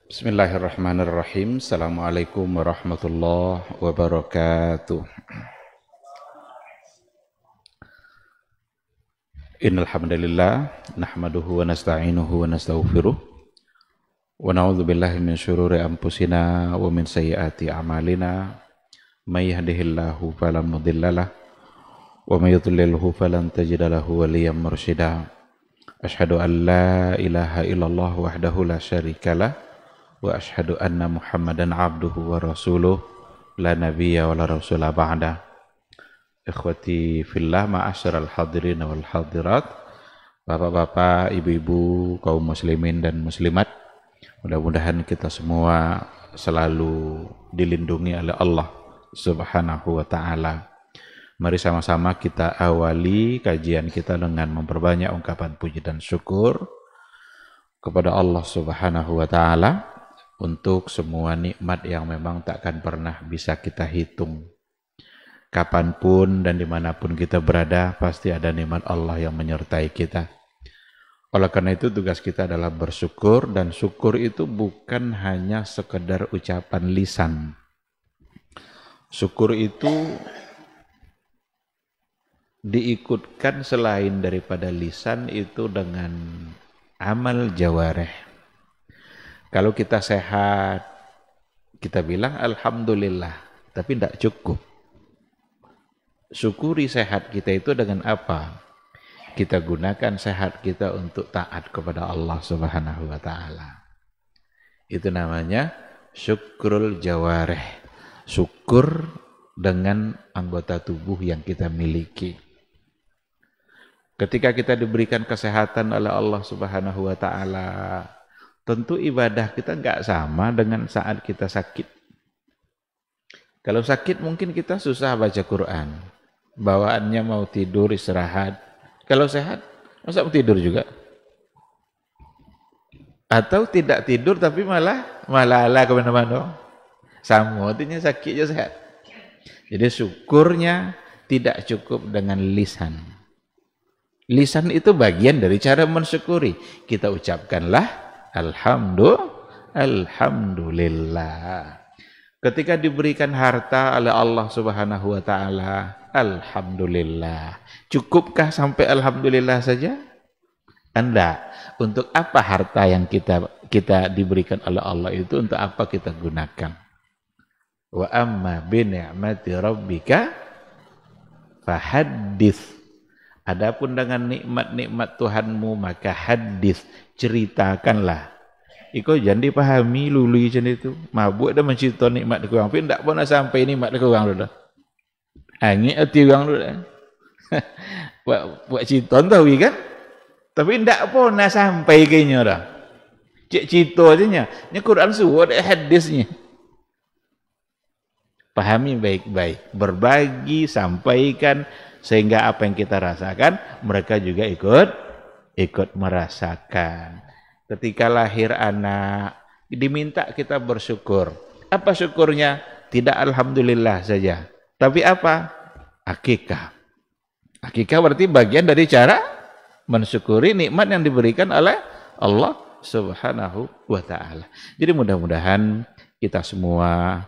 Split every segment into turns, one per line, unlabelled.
Bismillahirrahmanirrahim. Assalamualaikum warahmatullahi wabarakatuh. Innal hamdalillah nahmaduhu wa nasta'inuhu wa nastaghfiruh wa na'udzu billahi min syururi anfusina wa min sayyiati a'malina. May yahdihillahu fala mudhillalah wa may yudlilhu falan tajida lahu waliyyan mursyida. Asyhadu an la ilaha illallah wahdahu la syarikalah wa asyhadu anna Muhammadan abduhu wa rasuluh la nabiyya wa la rasula ba'da. Ikhwati fillah, ma'asyiral hadirin wal hadirat, bapak-bapak, ibu-ibu, kaum muslimin dan muslimat, mudah-mudahan kita semua selalu dilindungi oleh Allah Subhanahu wa ta'ala. Mari sama-sama kita awali kajian kita dengan memperbanyak ungkapan puji dan syukur kepada Allah Subhanahu wa ta'ala untuk semua nikmat yang memang takkan pernah bisa kita hitung. Kapanpun dan dimanapun kita berada, pasti ada nikmat Allah yang menyertai kita. Oleh karena itu tugas kita adalah bersyukur, dan syukur itu bukan hanya sekedar ucapan lisan. Syukur itu diikutkan selain daripada lisan itu dengan amal jawareh. Kalau kita sehat, kita bilang alhamdulillah, tapi tidak cukup. Syukuri sehat kita itu dengan apa? Kita gunakan sehat kita untuk taat kepada Allah Subhanahu wa ta'ala. Itu namanya syukrul jawareh. Syukur dengan anggota tubuh yang kita miliki. Ketika kita diberikan kesehatan oleh Allah Subhanahu wa ta'ala, tentu ibadah kita enggak sama dengan saat kita sakit. Kalau sakit mungkin kita susah baca Quran. Bawaannya mau tidur, istirahat. Kalau sehat, masa mau tidur juga? Atau tidak tidur tapi malah kemana-mana. Sama, artinya sakit aja sehat. Jadi syukurnya tidak cukup dengan lisan. Lisan itu bagian dari cara mensyukuri. Kita ucapkanlah alhamdulillah. Ketika diberikan harta oleh Allah Subhanahu wa ta'ala, alhamdulillah. Cukupkah sampai alhamdulillah saja? Anda, untuk apa harta yang kita diberikan oleh Allah itu, untuk apa kita gunakan? Wa amma bi ni'mati rabbika fahaddits. Adapun dengan nikmat-nikmat Tuhanmu maka hadis, ceritakanlah. Iko jangan dipahami lului macam itu. Mabuk dah mencerita nikmat kurang, tapi tak pernah sampai nikmat kurang dah. Angin hati orang tu dah. Buat cerita tahu kan? Tapi tak pernah sampai kayaknya dah. Cik cerita aja nya. Ni Quran suruh ada hadisnya. Pahami baik-baik, berbagi, sampaikan, sehingga apa yang kita rasakan mereka juga ikut merasakan. Ketika lahir anak diminta kita bersyukur. Apa syukurnya? Tidak alhamdulillah saja, tapi apa? Akikah. Akikah berarti bagian dari cara mensyukuri nikmat yang diberikan oleh Allah Subhanahu wa ta'ala. Jadi mudah-mudahan kita semua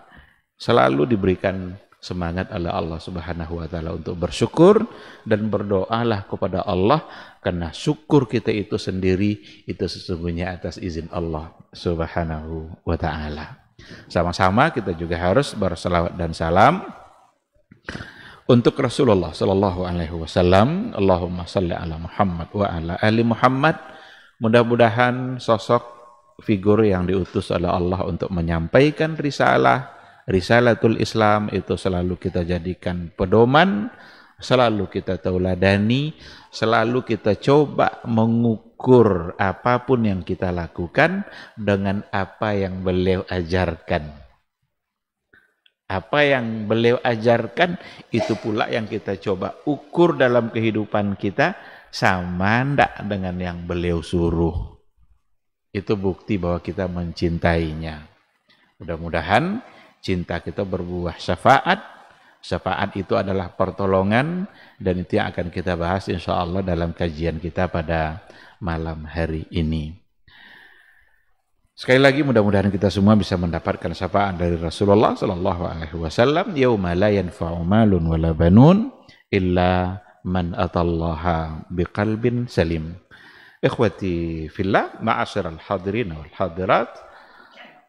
selalu diberikan semangat oleh Allah Subhanahu wa ta'ala untuk bersyukur, dan berdoalah kepada Allah, karena syukur kita itu sendiri itu sesungguhnya atas izin Allah Subhanahu wa ta'ala. Sama-sama kita juga harus berselawat dan salam untuk Rasulullah sallallahu alaihi wasallam. Allahumma salli ala Muhammad wa ala ali Muhammad. Mudah-mudahan sosok figur yang diutus oleh Allah untuk menyampaikan Risalatul Islam itu selalu kita jadikan pedoman, selalu kita tauladani, selalu kita coba mengukur apapun yang kita lakukan dengan apa yang beliau ajarkan. Apa yang beliau ajarkan itu pula yang kita coba ukur dalam kehidupan kita, sama ndak dengan yang beliau suruh. Itu bukti bahwa kita mencintainya. Mudah-mudahan cinta kita berbuah syafaat, Syafaat itu adalah pertolongan, dan itu yang akan kita bahas insya Allah dalam kajian kita pada malam hari ini. Sekali lagi mudah-mudahan kita semua bisa mendapatkan syafaat dari Rasulullah sallallahu alaihi wasallam, yauma la yanfa'u malun wala banun illa man atallaha biqalbin salim. Ikhwati fillah, ma'asyiral hadirin wal hadirat,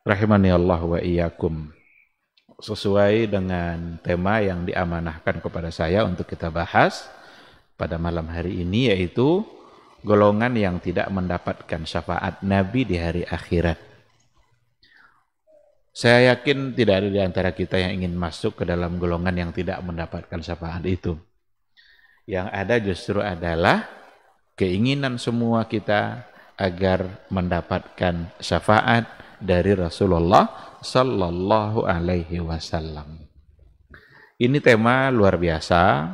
rahimani Allah wa iyyakum. Sesuai dengan tema yang diamanahkan kepada saya untuk kita bahas pada malam hari ini, yaitu golongan yang tidak mendapatkan syafaat Nabi di hari akhirat. Saya yakin tidak ada di antara kita yang ingin masuk ke dalam golongan yang tidak mendapatkan syafaat itu. Yang ada justru adalah keinginan semua kita agar mendapatkan syafaat dari Rasulullah sallallahu alaihi wasallam. Ini tema luar biasa.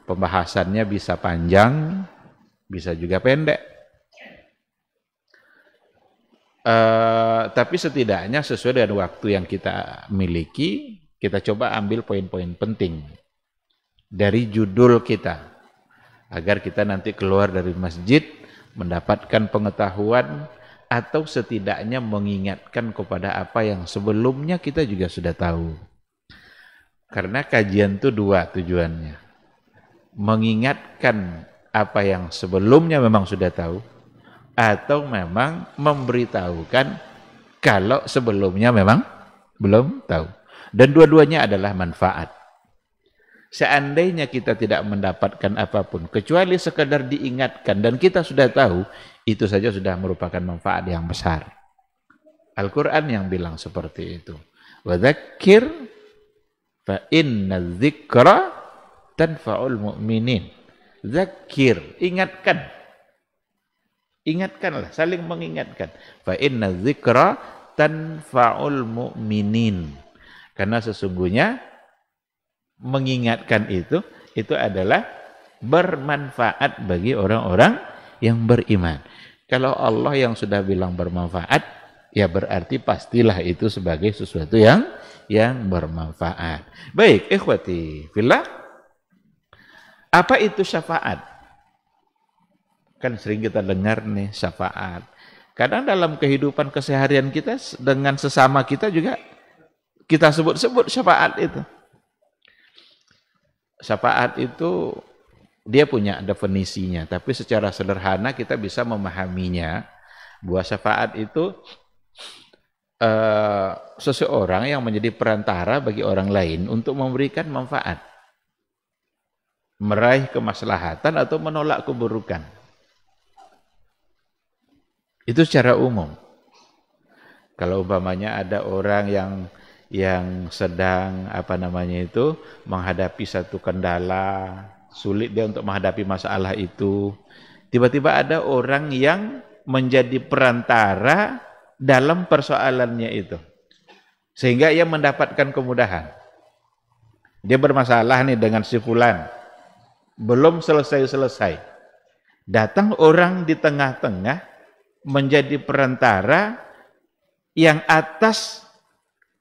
Pembahasannya bisa panjang, bisa juga pendek. Tapi setidaknya sesuai dengan waktu yang kita miliki, kita coba ambil poin-poin penting dari judul kita, agar kita nanti keluar dari masjid mendapatkan pengetahuan, atau setidaknya mengingatkan kepada apa yang sebelumnya kita juga sudah tahu. Karena kajian itu dua tujuannya. Mengingatkan apa yang sebelumnya memang sudah tahu, atau memang memberitahukan kalau sebelumnya memang belum tahu. Dan dua-duanya adalah manfaat. Seandainya kita tidak mendapatkan apapun kecuali sekedar diingatkan dan kita sudah tahu, itu saja sudah merupakan manfaat yang besar. Al-Quran yang bilang seperti itu. Wa dzakir fa inna dzikra tanfa'ul mu'minin. Zakir, ingatkan. Ingatkanlah, saling mengingatkan. Fa inna dzikra tanfa'ul mu'minin. Karena sesungguhnya mengingatkan itu adalah bermanfaat bagi orang-orang yang beriman. Kalau Allah yang sudah bilang bermanfaat, ya berarti pastilah itu sebagai sesuatu yang bermanfaat. Baik, ikhwati fillah. Apa itu syafaat? Kan sering kita dengar nih syafaat. Kadang dalam kehidupan keseharian kita dengan sesama kita juga kita sebut-sebut syafaat itu. Syafaat itu dia punya definisinya, tapi secara sederhana kita bisa memahaminya bahwa syafaat itu seseorang yang menjadi perantara bagi orang lain untuk memberikan manfaat, meraih kemaslahatan atau menolak keburukan. Itu secara umum. Kalau umpamanya ada orang yang sedang menghadapi satu kendala, sulit dia untuk menghadapi masalah itu, tiba-tiba ada orang yang menjadi perantara dalam persoalannya itu, sehingga ia mendapatkan kemudahan. Dia bermasalah nih dengan si fulan, belum selesai-selesai. Datang orang di tengah-tengah menjadi perantara yang atas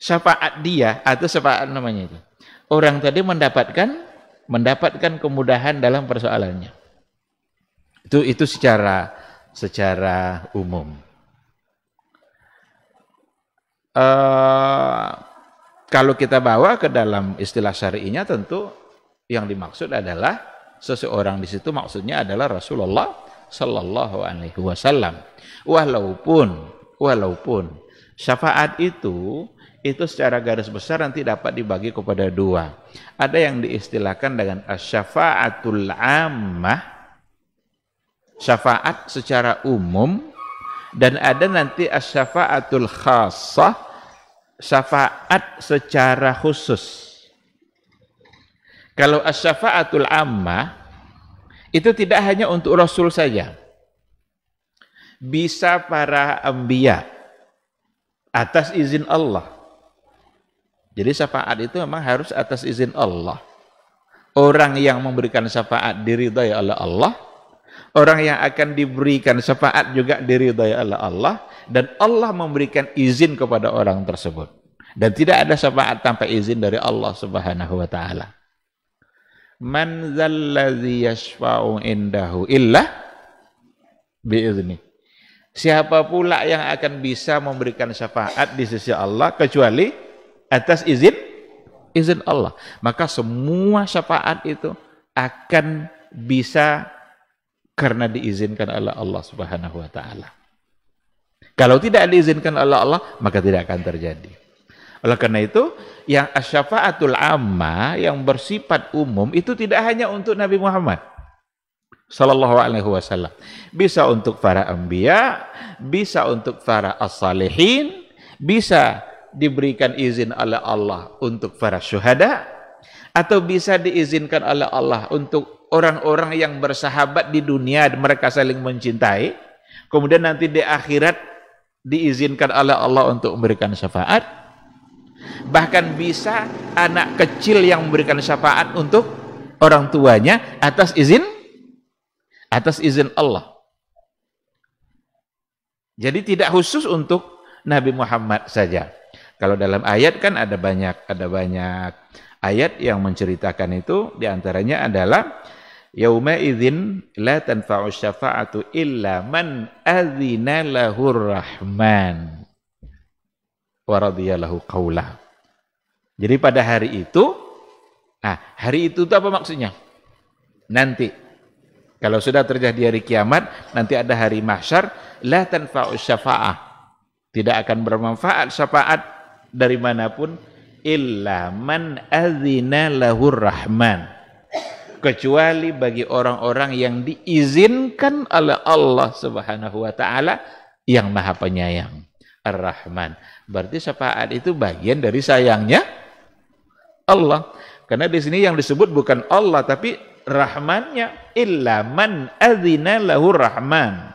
syafaat dia, atau syafaat namanya itu. Orang tadi mendapatkan kemudahan dalam persoalannya. Itu secara umum. Kalau kita bawa ke dalam istilah syar'inya, tentu yang dimaksud adalah seseorang di situ maksudnya adalah Rasulullah sallallahu alaihi wasallam. Walaupun syafaat itu secara garis besar nanti dapat dibagi kepada dua. Ada yang diistilahkan dengan asy-syafa'atul 'ammah, syafaat secara umum, dan ada nanti asy-syafa'atul khassah, syafaat secara khusus. Kalau asy-syafa'atul 'ammah itu tidak hanya untuk Rasul saja, bisa para anbiya atas izin Allah. Jadi syafaat itu memang harus atas izin Allah. Orang yang memberikan syafaat diridhai oleh Allah, orang yang akan diberikan syafaat juga diridhai oleh Allah, dan Allah memberikan izin kepada orang tersebut. Dan tidak ada syafaat tanpa izin dari Allah Subhanahu wa taala. Man dzalladzi yashfa'u indahu illa biizni. Siapa pula yang akan bisa memberikan syafaat di sisi Allah kecuali atas izin Allah. Maka semua syafaat itu akan bisa karena diizinkan oleh Allah Subhanahu wa taala. Kalau tidak diizinkan oleh Allah, maka tidak akan terjadi. Oleh karena itu, yang asyafaatul amma yang bersifat umum itu tidak hanya untuk Nabi Muhammad sallallahu alaihi wasallam. Bisa untuk para anbiya, bisa untuk para as-salihin, bisa diberikan izin oleh Allah untuk para syuhada, atau bisa diizinkan oleh Allah untuk orang-orang yang bersahabat di dunia, mereka saling mencintai, kemudian nanti di akhirat diizinkan oleh Allah untuk memberikan syafaat. Bahkan bisa anak kecil yang memberikan syafaat untuk orang tuanya atas izin Allah. Jadi tidak khusus untuk Nabi Muhammad saja. Kalau dalam ayat kan ada banyak ayat yang menceritakan itu, diantaranya adalah yauma idzin la tanfa'u syafa'atu illa man adzina lahur rahman wa radhiyalahu qaulah. Jadi pada hari itu apa maksudnya? Nanti kalau sudah terjadi hari kiamat, nanti ada hari mahsyar, la tanfa'u syafa'ah, tidak akan bermanfaat syafaat dari manapun illa man adzina lahur rahman, kecuali bagi orang-orang yang diizinkan oleh Allah Subhanahu wa taala yang Maha Penyayang, Ar-Rahman. Berarti syafaat itu bagian dari sayangnya Allah. Karena di sini yang disebut bukan Allah tapi Rahmannya, illa man adzina lahur rahman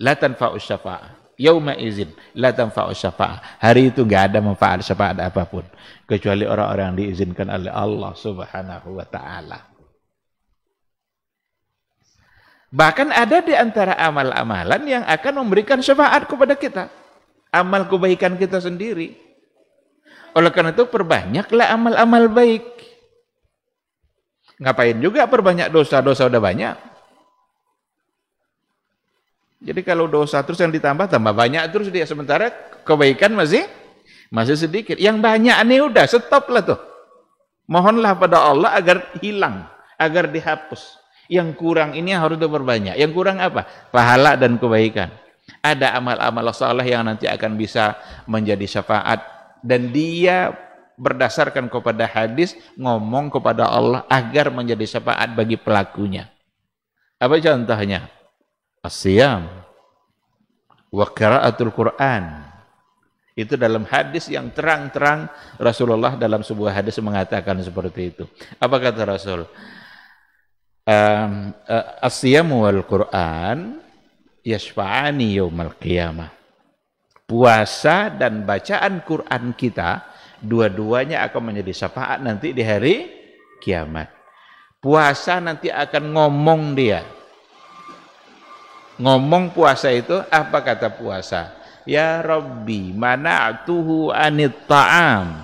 la tanfa'u syafa'ah. Yauma izin la tanfa'u syafa'ah. Hari itu enggak ada manfaat syafaat apapun kecuali orang-orang yang diizinkan oleh Allah Subhanahu wa taala. Bahkan ada di antara amal-amalan yang akan memberikan syafaat kepada kita. Amal kebaikan kita sendiri. Oleh karena itu perbanyaklah amal-amal baik. Ngapain juga perbanyak dosa-dosa udah banyak. Jadi kalau dosa terus yang ditambah tambah banyak terus dia, sementara kebaikan masih sedikit. Yang banyak ini udah stop lah tuh. Mohonlah pada Allah agar hilang, agar dihapus. Yang kurang ini harus diperbanyak. Yang kurang apa? Pahala dan kebaikan. Ada amal-amal saleh yang nanti akan bisa menjadi syafaat, dan dia berdasarkan kepada hadis ngomong kepada Allah agar menjadi syafaat bagi pelakunya. Apa contohnya? As-siyam wa qiraatul Quran. Itu dalam hadis yang terang-terang Rasulullah dalam sebuah hadis mengatakan seperti itu. Apa kata Rasul? As-siyam wal Quran yashfa'ani yaumal qiyamah. Puasa dan bacaan Quran kita dua-duanya akan menjadi syafaat nanti di hari kiamat. Puasa nanti akan ngomong dia. Ngomong puasa itu, apa kata puasa? Ya Rabbi mana'tuhu anit ta'am.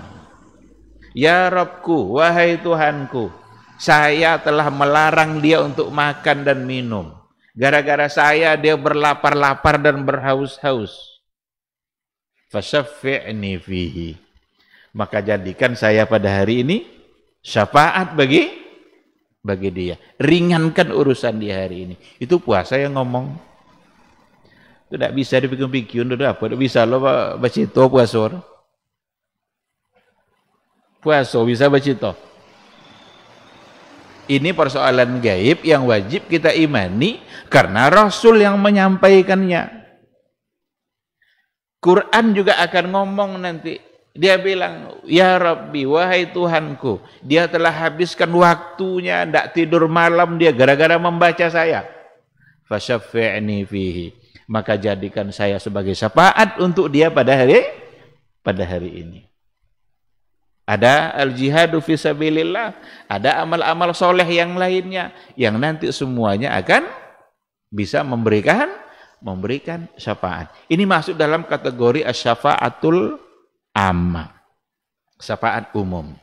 Ya Rabbku, wahai Tuhanku, saya telah melarang dia untuk makan dan minum. Gara-gara saya dia berlapar-lapar dan berhaus-haus. Fasyafi'ni fihi. Maka jadikan saya pada hari ini syafaat bagi dia. Ringankan urusan di hari ini. Itu puasa yang ngomong. Itu tidak bisa dipikir-pikir. Tidak bisa lo baca itu puasa. Puasa bisa baca itu. Ini persoalan gaib yang wajib kita imani karena Rasul yang menyampaikannya. Quran juga akan ngomong nanti. Dia bilang, ya Rabbi, wahai Tuhanku, dia telah habiskan waktunya, tidak tidur malam dia gara-gara membaca saya. Fasyafi'ni fihi. Maka jadikan saya sebagai syafaat untuk dia pada hari ini. Ada al-jihadu fisabilillah, ada amal-amal soleh yang lainnya, yang nanti semuanya akan bisa memberikan syafaat. Ini masuk dalam kategori asyafaatul amma, syafaat umum.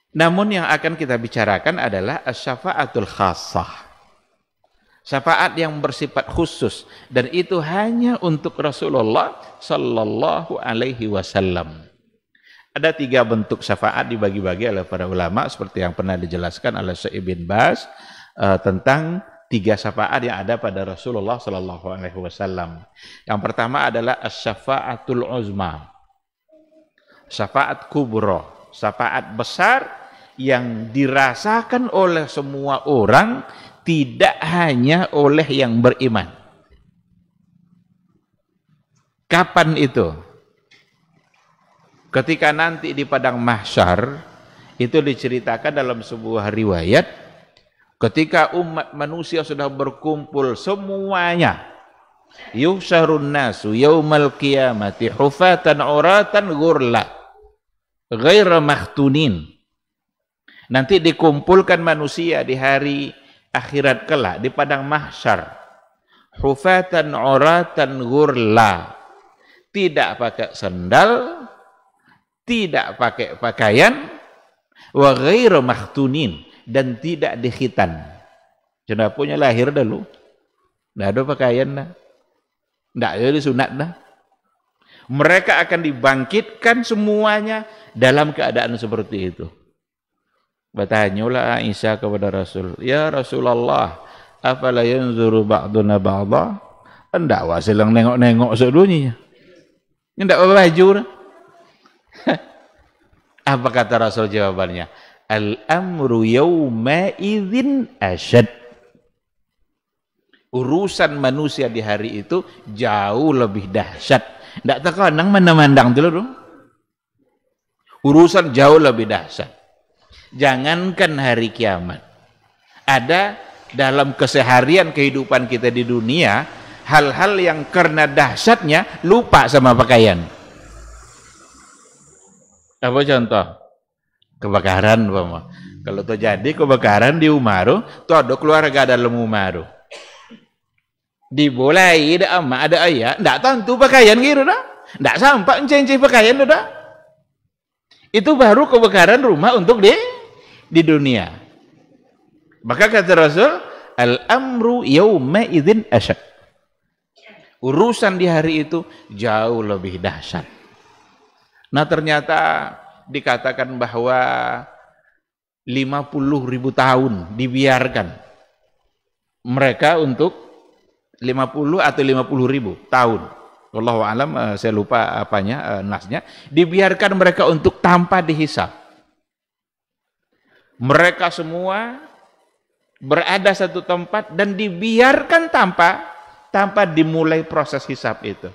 Namun yang akan kita bicarakan adalah syafaatul khassah, syafaat yang bersifat khusus, dan itu hanya untuk Rasulullah sallallahu alaihi wasallam. Ada 3 bentuk syafaat dibagi-bagi oleh para ulama seperti yang pernah dijelaskan oleh Syekh bin Baz tentang 3 syafaat yang ada pada Rasulullah sallallahu alaihi wasallam. Yang pertama adalah asy-syafaatul uzma, syafaat kubra, syafaat besar yang dirasakan oleh semua orang, tidak hanya oleh yang beriman. Kapan itu? Ketika nanti di padang mahsyar, itu diceritakan dalam sebuah riwayat, ketika umat manusia sudah berkumpul semuanya, yuhsyarun nasu yaumal qiyamati hufatan uratan ghurla ghaira makhtunin. Nanti dikumpulkan manusia di hari akhirat kelak di padang mahsyar, hufatan uratan ghurla, tidak pakai sandal, tidak pakai pakaian, wa ghairu makhtunin, dan tidak dikhitan. Sudah punya lahir dulu, tidak ada pakaian dah, tidak ada disunat dah. Mereka akan dibangkitkan semuanya dalam keadaan seperti itu. Bertanyalah Aisyah kepada Rasul, ya Rasulullah, afala yanzuru ba'duna ba'dha? Hendak wasilang nengok-nengok sedunia. Hendak baju. Apa kata Rasul jawabannya? Al-amru yawma idzin asyad. Urusan manusia di hari itu jauh lebih dahsyat. Tidak terkadang mandang dulu. Urusan jauh lebih dahsyat. Jangankan hari kiamat, ada dalam keseharian kehidupan kita di dunia hal-hal yang karena dahsyatnya lupa sama pakaian. Apa contoh? Kebakaran, Bapak. Kalau terjadi kebakaran di Umaru, tuh ada keluarga dalam Umaru. Dibolai ada ama, ada ayah, ndak tentu pakaian gitu dah. Ndak sampai enceng pakaian dah. Itu baru kebakaran rumah untuk di dunia. Maka kata Rasul, al-amru yawma idzin asyad. Urusan di hari itu jauh lebih dahsyat. Nah, ternyata dikatakan bahwa 50.000 tahun dibiarkan mereka untuk 50 atau 50.000 tahun. Wallahu alam, saya lupa apanya nasnya, dibiarkan mereka untuk tanpa dihisab. Mereka semua berada satu tempat dan dibiarkan tanpa dimulai proses hisab itu.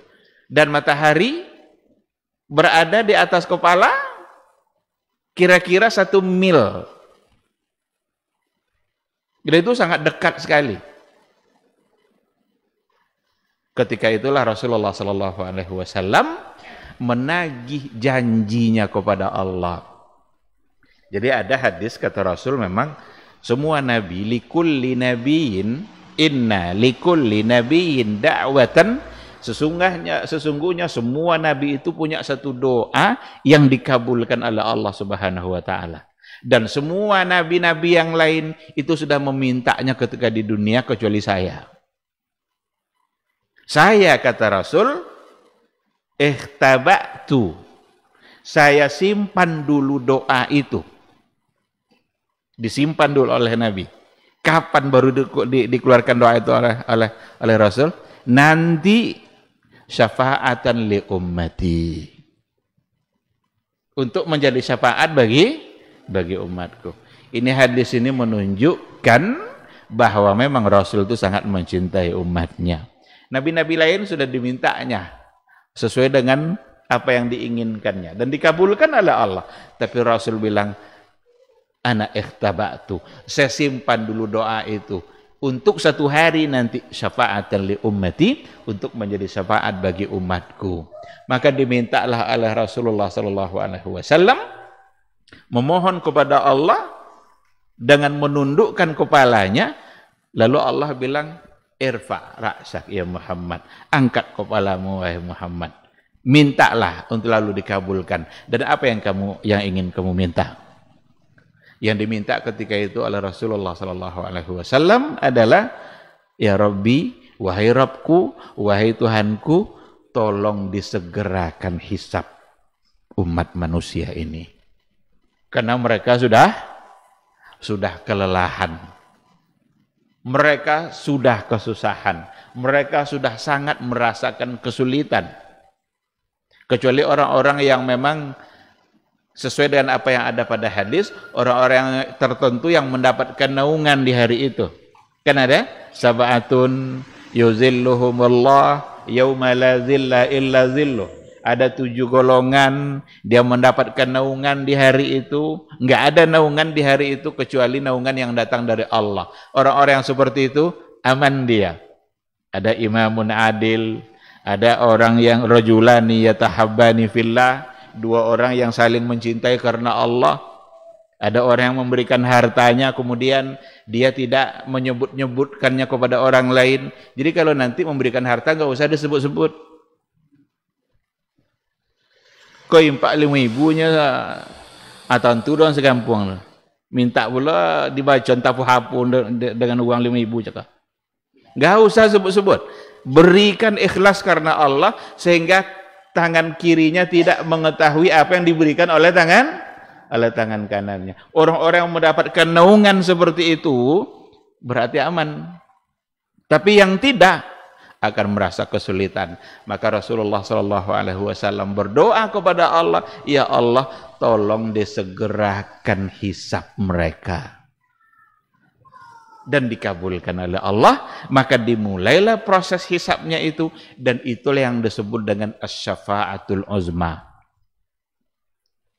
Dan matahari berada di atas kepala kira-kira 1 mil. Jadi itu sangat dekat sekali. Ketika itulah Rasulullah SAW menagih janjinya kepada Allah. Jadi ada hadis kata Rasul, memang semua nabi, likulli nabiyyin inna likulli nabiyyin da'watan, sesungguhnya semua nabi itu punya satu doa yang dikabulkan oleh Allah Subhanahu wa taala. Dan semua nabi-nabi yang lain itu sudah memintanya ketika di dunia kecuali saya. Saya, kata Rasul, ihtaba'tu, saya simpan dulu doa itu. Disimpan dulu oleh Nabi. Kapan baru dikeluarkan doa itu oleh Rasul? Nanti syafaatan li ummati, untuk menjadi syafaat bagi umatku. Ini hadis ini menunjukkan bahwa memang Rasul itu sangat mencintai umatnya. Nabi-nabi lain sudah dimintanya sesuai dengan apa yang diinginkannya dan dikabulkan oleh Allah. Tapi Rasul bilang, ana ikhtaba'tu, saya simpan dulu doa itu untuk satu hari nanti syafaatan li ummati, untuk menjadi syafaat bagi umatku. Maka dimintalah oleh Rasulullah SAW memohon kepada Allah dengan menundukkan kepalanya. Lalu Allah bilang, irfa ra'sak ya Muhammad, angkat kepalamu wahai Muhammad. mintalah untuk lalu dikabulkan. Dan apa yang ingin kamu minta? Yang diminta ketika itu oleh Rasulullah sallallahu alaihi wasallam adalah, ya Rabbi, wahai Rabbku, wahai Tuhanku, tolong disegerakan hisab umat manusia ini. Karena mereka sudah kelelahan. Mereka sudah kesusahan. Mereka sudah sangat merasakan kesulitan. Kecuali orang-orang yang memang sesuai dengan apa yang ada pada hadis, orang-orang yang tertentu yang mendapatkan naungan di hari itu. Kan ada sab'atun yuzilluhumullah yauma la zilla illa zilluh. Ada 7 golongan, dia mendapatkan naungan di hari itu. Enggak ada naungan di hari itu kecuali naungan yang datang dari Allah. Orang-orang yang seperti itu aman dia. Ada imamun adil, ada orang yang rajulani yatahabbani fillah, 2 orang yang saling mencintai karena Allah. Ada orang yang memberikan hartanya, kemudian dia tidak menyebut-nyebutkannya kepada orang lain. Jadi kalau nanti memberikan harta enggak usah disebut-sebut. Kau impak 5.000-nya atantu dong sekampung. Minta pula dibaca tapu hapu dengan uang 5.000 cakap. Enggak usah sebut-sebut. Berikan ikhlas karena Allah sehingga tangan kirinya tidak mengetahui apa yang diberikan oleh tangan kanannya. Orang-orang yang mendapatkan naungan seperti itu berarti aman. Tapi yang tidak akan merasa kesulitan. Maka Rasulullah sallallahu alaihi wasallam berdoa kepada Allah, ya Allah, tolong disegerakan hisab mereka. Dan dikabulkan oleh Allah, maka dimulailah proses hisabnya itu, dan itulah yang disebut dengan as-syafa'atul uzma.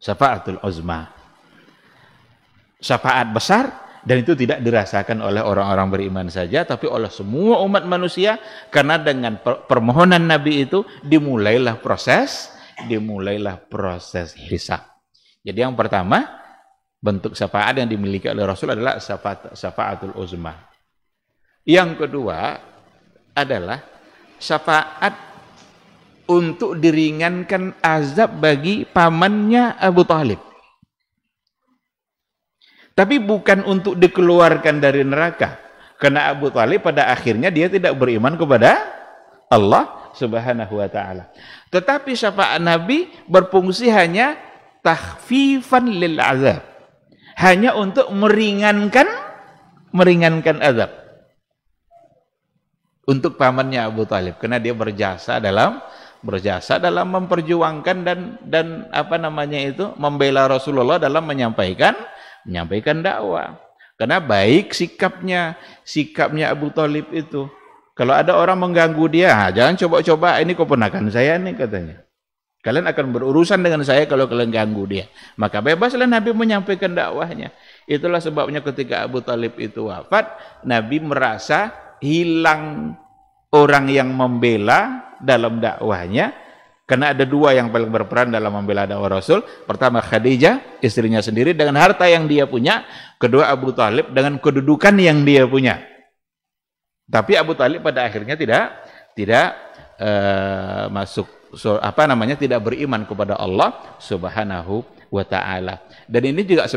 Syafa'atul uzma. Syafaat besar, dan itu tidak dirasakan oleh orang-orang beriman saja, tapi oleh semua umat manusia, karena dengan permohonan Nabi itu dimulailah proses hisab. Jadi yang pertama, bentuk syafaat yang dimiliki oleh Rasul adalah syafaatul uzma. Yang kedua adalah syafaat untuk diringankan azab bagi pamannya Abu Thalib. Tapi bukan untuk dikeluarkan dari neraka. Karena Abu Thalib pada akhirnya dia tidak beriman kepada Allah Subhanahu wa taala. Tetapi syafaat Nabi berfungsi hanya takhfifan lil azab. Hanya untuk meringankan azab. Untuk pamannya Abu Thalib, karena dia berjasa dalam memperjuangkan dan membela Rasulullah dalam menyampaikan dakwah. Karena baik sikapnya Abu Thalib itu. Kalau ada orang mengganggu dia, jangan coba-coba, ini keponakan saya nih katanya. Kalian akan berurusan dengan saya kalau kalian ganggu dia. Maka bebaslah Nabi menyampaikan dakwahnya. Itulah sebabnya ketika Abu Thalib itu wafat, Nabi merasa hilang orang yang membela dalam dakwahnya. Karena ada 2 yang paling berperan dalam membela dakwah Rasul. Pertama Khadijah, istrinya sendiri dengan harta yang dia punya. Kedua Abu Thalib dengan kedudukan yang dia punya. Tapi Abu Thalib pada akhirnya tidak tidak beriman kepada Allah Subhanahu wa taala. Dan ini juga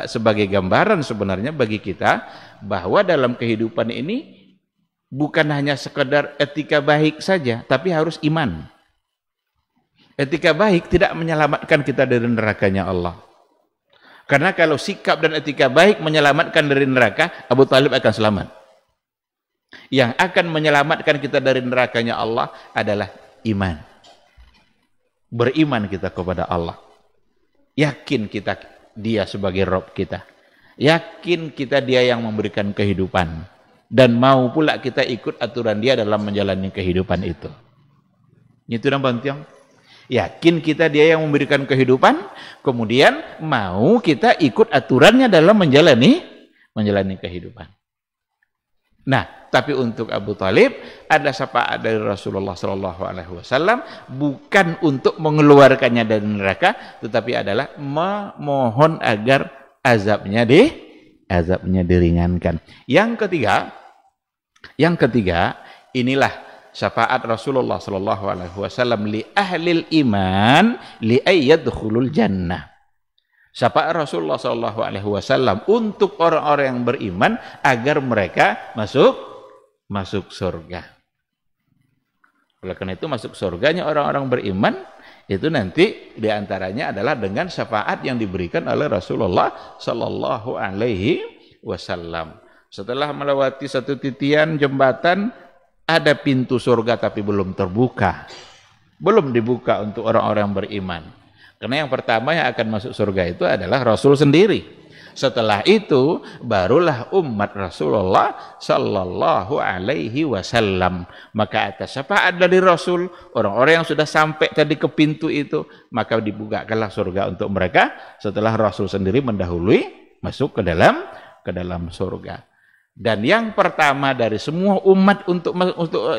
sebagai gambaran sebenarnya bagi kita bahwa dalam kehidupan ini bukan hanya sekedar etika baik saja, tapi harus iman. Etika baik tidak menyelamatkan kita dari nerakanya Allah. Karena kalau sikap dan etika baik menyelamatkan dari neraka, Abu Thalib akan selamat. Yang akan menyelamatkan kita dari nerakanya Allah adalah iman. Beriman kita kepada Allah. Yakin kita dia sebagai Rabb kita. Yakin kita dia yang memberikan kehidupan. Dan mau pula kita ikut aturan dia dalam menjalani kehidupan itu. Itu namanya Tiong. Yakin kita dia yang memberikan kehidupan, kemudian mau kita ikut aturannya dalam menjalani kehidupan. Nah, tapi untuk Abu Thalib ada syafaat dari Rasulullah Shallallahu Alaihi Wasallam bukan untuk mengeluarkannya dari neraka, tetapi adalah memohon agar azabnya diringankan. Yang ketiga, inilah syafaat Rasulullah sallallahu alaihi wasallam li ahlil iman li ayyadkhulul jannah. Syafaat Rasulullah sallallahu alaihi wasallam untuk orang-orang yang beriman agar mereka masuk surga. Oleh karena itu masuk surganya orang-orang beriman itu nanti diantaranya adalah dengan syafaat yang diberikan oleh Rasulullah sallallahu alaihi wasallam. Setelah melewati satu titian jembatan, ada pintu surga tapi belum terbuka. Belum dibuka untuk orang-orang beriman. Karena yang pertama yang akan masuk surga itu adalah Rasul sendiri. Setelah itu barulah umat Rasulullah sallallahu alaihi wasallam. Maka atas syafaat dari Rasul, orang-orang yang sudah sampai tadi ke pintu itu, maka dibukakanlah surga untuk mereka setelah Rasul sendiri mendahului masuk ke dalam surga. Dan yang pertama dari semua umat untuk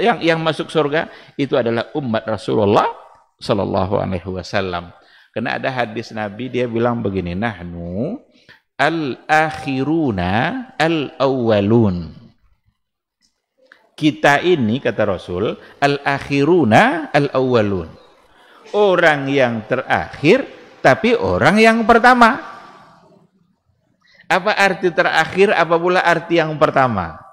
yang masuk surga itu adalah umat Rasulullah sallallahu alaihi wasallam. Karena ada hadis Nabi, dia bilang begini, nahnu al-akhiruna al-awwalun. Kita ini, kata Rasul, al-akhiruna al-awwalun. Orang yang terakhir, tapi orang yang pertama. Apa arti terakhir, apa pula arti yang pertama?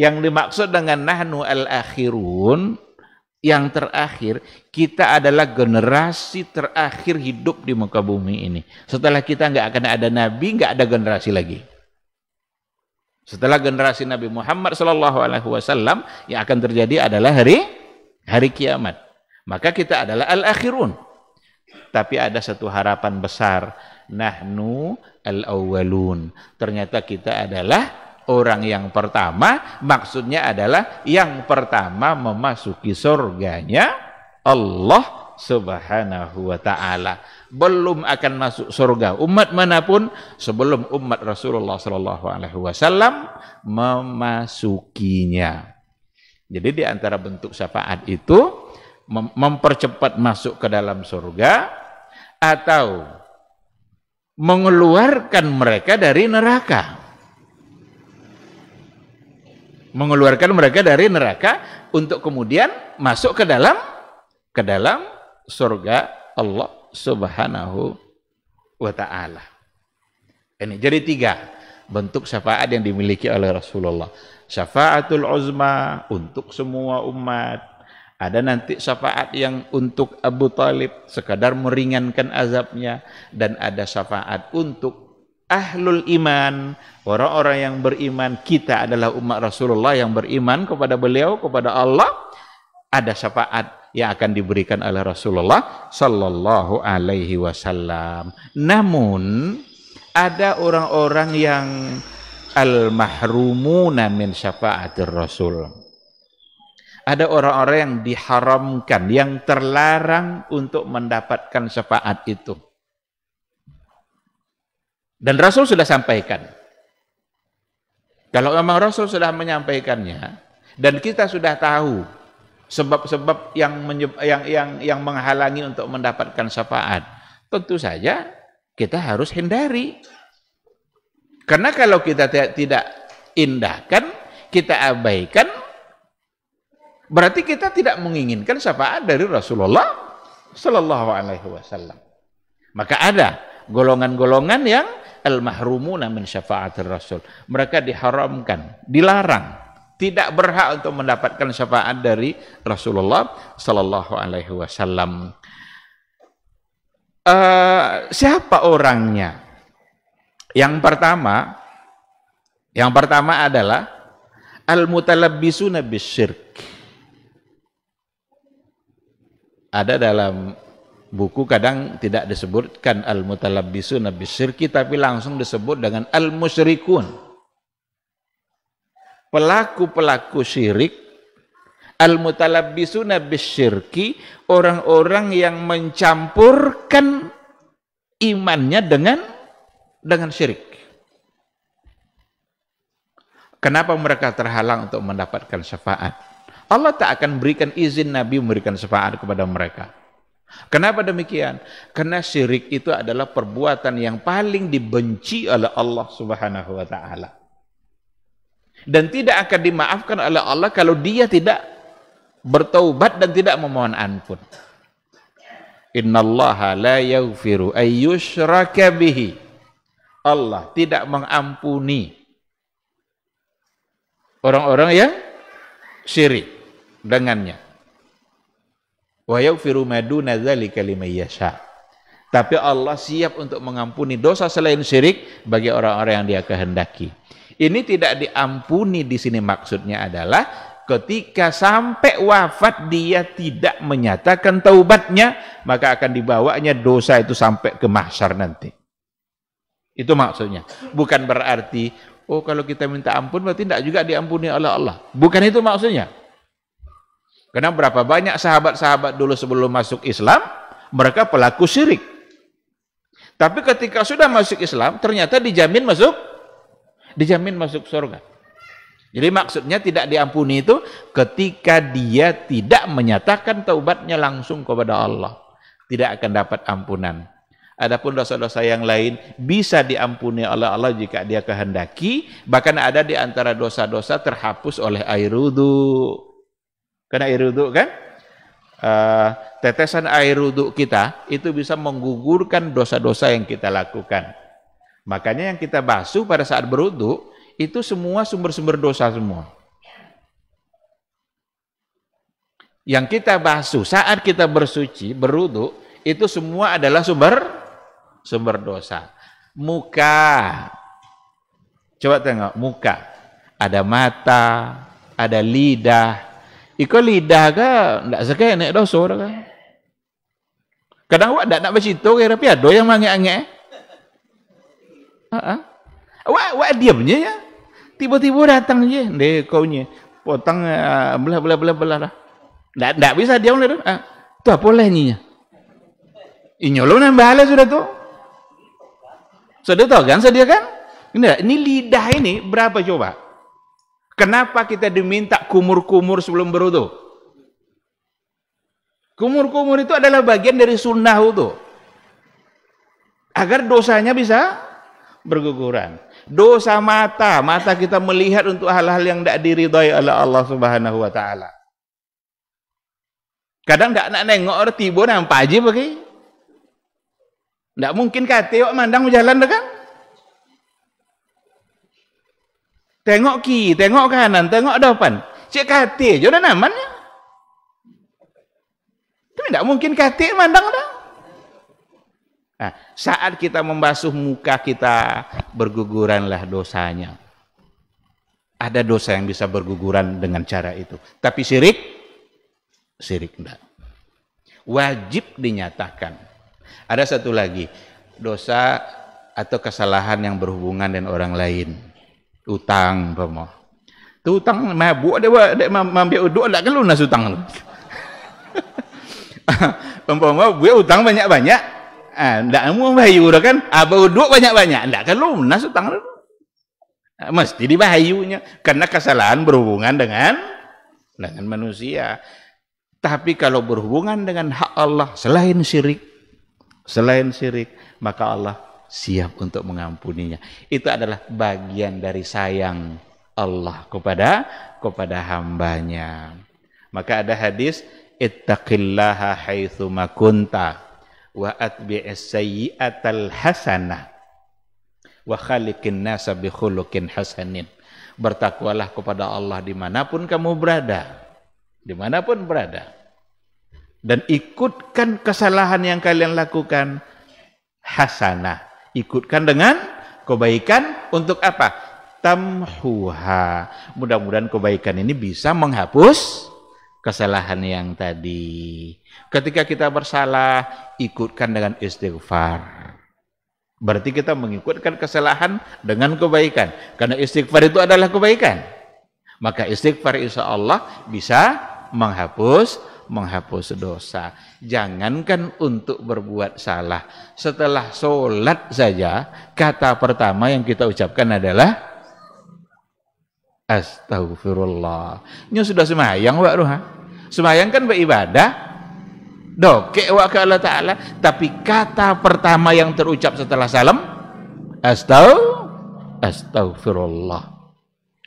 Yang dimaksud dengan nahnu al-akhirun, yang terakhir, kita adalah generasi terakhir hidup di muka bumi ini. Setelah kita nggak akan ada nabi, nggak ada generasi lagi. Setelah generasi Nabi Muhammad SAW, yang akan terjadi adalah hari kiamat. Maka kita adalah al-akhirun. Tapi ada satu harapan besar, nahnu al-awwalun. Ternyata kita adalah orang yang pertama, maksudnya adalah yang pertama memasuki surganya Allah Subhanahu wa ta'ala. Belum akan masuk surga umat manapun sebelum umat Rasulullah sallallahu alaihi wasallam memasukinya. Jadi di antara bentuk syafaat itu mempercepat masuk ke dalam surga atau mengeluarkan mereka dari neraka. Mengeluarkan mereka dari neraka untuk kemudian masuk ke dalam surga Allah Subhanahu wa ta'ala. Ini jadi 3 bentuk syafaat yang dimiliki oleh Rasulullah. Syafaatul uzma untuk semua umat. Ada nanti syafaat yang untuk Abu Talib sekadar meringankan azabnya, dan ada syafaat untuk ahlul iman, orang-orang yang beriman. Kita adalah umat Rasulullah yang beriman kepada beliau, kepada Allah. Ada syafaat yang akan diberikan oleh Rasulullah sallallahu alaihi wasallam. Namun ada orang-orang yang al-mahrumuna min syafaatir Rasul. Ada orang-orang yang diharamkan, yang terlarang untuk mendapatkan syafaat itu. Dan Rasul sudah sampaikan. Kalau memang Rasul sudah menyampaikannya dan kita sudah tahu sebab-sebab yang menghalangi untuk mendapatkan syafaat, tentu saja kita harus hindari. Karena kalau kita tidak indahkan, kita abaikan, berarti kita tidak menginginkan syafaat dari Rasulullah sallallahu alaihi wasallam. Maka ada golongan-golongan yang al-mahrumuna min syafaatir Rasul. Mereka diharamkan, dilarang, tidak berhak untuk mendapatkan syafaat dari Rasulullah sallallahu alaihi wasallam. Siapa orangnya? Yang pertama adalah al-mutalabbisuna bisyirk. Ada dalam buku kadang tidak disebutkan al-mutalabbisuna bisyirki, tapi langsung disebut dengan al-musyrikun. Pelaku-pelaku syirik, al-mutalabbisuna bisyirki, orang-orang yang mencampurkan imannya dengan syirik. Kenapa mereka terhalang untuk mendapatkan syafaat? Allah tak akan berikan izin Nabi memberikan syafaat kepada mereka. Kenapa demikian? Karena syirik itu adalah perbuatan yang paling dibenci oleh Allah Subhanahu wa ta'ala. Dan tidak akan dimaafkan oleh Allah kalau dia tidak bertaubat dan tidak memohon ampun. Innallaha la yaghfiru ayyushraka bihi. Allah tidak mengampuni orang-orang yang syirik dengannya. Wa yaghfiru ma duna dzalika liman yasha. Tapi Allah siap untuk mengampuni dosa selain syirik bagi orang-orang yang Dia kehendaki. Ini tidak diampuni di sini maksudnya adalah ketika sampai wafat dia tidak menyatakan taubatnya, maka akan dibawanya dosa itu sampai ke mahsyar nanti. Itu maksudnya. Bukan berarti, oh kalau kita minta ampun berarti tidak juga diampuni oleh Allah. Bukan itu maksudnya. Karena berapa banyak sahabat-sahabat dulu sebelum masuk Islam, mereka pelaku syirik. Tapi ketika sudah masuk Islam, ternyata dijamin masuk surga. Jadi maksudnya tidak diampuni itu ketika dia tidak menyatakan taubatnya langsung kepada Allah. Tidak akan dapat ampunan. Adapun dosa-dosa yang lain bisa diampuni oleh Allah jika Dia kehendaki. Bahkan ada di antara dosa-dosa terhapus oleh air wudu. Karena air wudu kan, tetesan air wudu kita itu bisa menggugurkan dosa-dosa yang kita lakukan. Makanya yang kita basuh pada saat berwudu itu semua sumber-sumber dosa semua. Yang kita basuh saat kita bersuci, berwudu, itu semua adalah sumber dosa. Muka, coba tengok muka, ada mata, ada lidah. Iko lidah ke ndak sekaya nek dosa kan. Kadang awak ndak nak bercerita ke tapi ada yang mangek-angek. Awak diamnya ya. Tiba-tiba datang je, deh kaunya potong belah lah. Ndak bisa diam lah tu. Tu apa lehnya? Inyolo nambah lah sudah tu. Sudah tahu kan sedia kan? Ini lidah ini berapa coba? Kenapa kita diminta kumur-kumur sebelum berwudu? Kumur-kumur itu adalah bagian dari sunnah wudu. Agar dosanya bisa berguguran. Dosa mata kita melihat untuk hal-hal yang tidak diridhai oleh Allah Subhanahu wa taala. Kadang tidak nak nengok orang tiba nampak aja bagi. Tidak mungkin kata awak mandang berjalan kan? Tengok kiri, tengok kanan, tengok depan. Cik kata je dah namanya. Tapi tidak mungkin kata mandang dah. Nah, saat kita membasuh muka kita, berguguranlah dosanya. Ada dosa yang bisa berguguran dengan cara itu. Tapi syirik tidak. Wajib dinyatakan. Ada satu lagi, dosa atau kesalahan yang berhubungan dengan orang lain. Utang, pemoh. Tu utang mabuk dia ambil uduk tak kan lunas utang. Umpama buat utang banyak-banyak, ndak mau bahayu dah kan? Apa uduk banyak-banyak, ndak kan lunas utang tu. Mesti dibahayunya karena kesalahan berhubungan dengan manusia. Tapi kalau berhubungan dengan hak Allah selain syirik, maka Allah siap untuk mengampuninya. Itu adalah bagian dari sayang Allah kepada hambanya. Maka ada hadis, ittaqillaha haitsu ma kunta wa atbi'is sayyi'atal hasanah wa khaliqin nasa bi khuluqin hasanin. Bertakwalah kepada Allah dimanapun kamu berada. Dimanapun berada. Dan ikutkan kesalahan yang kalian lakukan hasanah. Ikutkan dengan kebaikan untuk apa? Tamhuha. Mudah-mudahan kebaikan ini bisa menghapus kesalahan yang tadi. Ketika kita bersalah, ikutkan dengan istighfar. Berarti kita mengikutkan kesalahan dengan kebaikan. Karena istighfar itu adalah kebaikan. Maka istighfar insya Allah bisa menghapus dosa. Jangankan untuk berbuat salah. Setelah sholat saja, kata pertama yang kita ucapkan adalah Astaghfirullah. Ini sudah semayang wak ruha. Semayang kan beribadah. Dokek wak ke Allah Ta'ala. Tapi kata pertama yang terucap setelah salam, Astaghfirullah.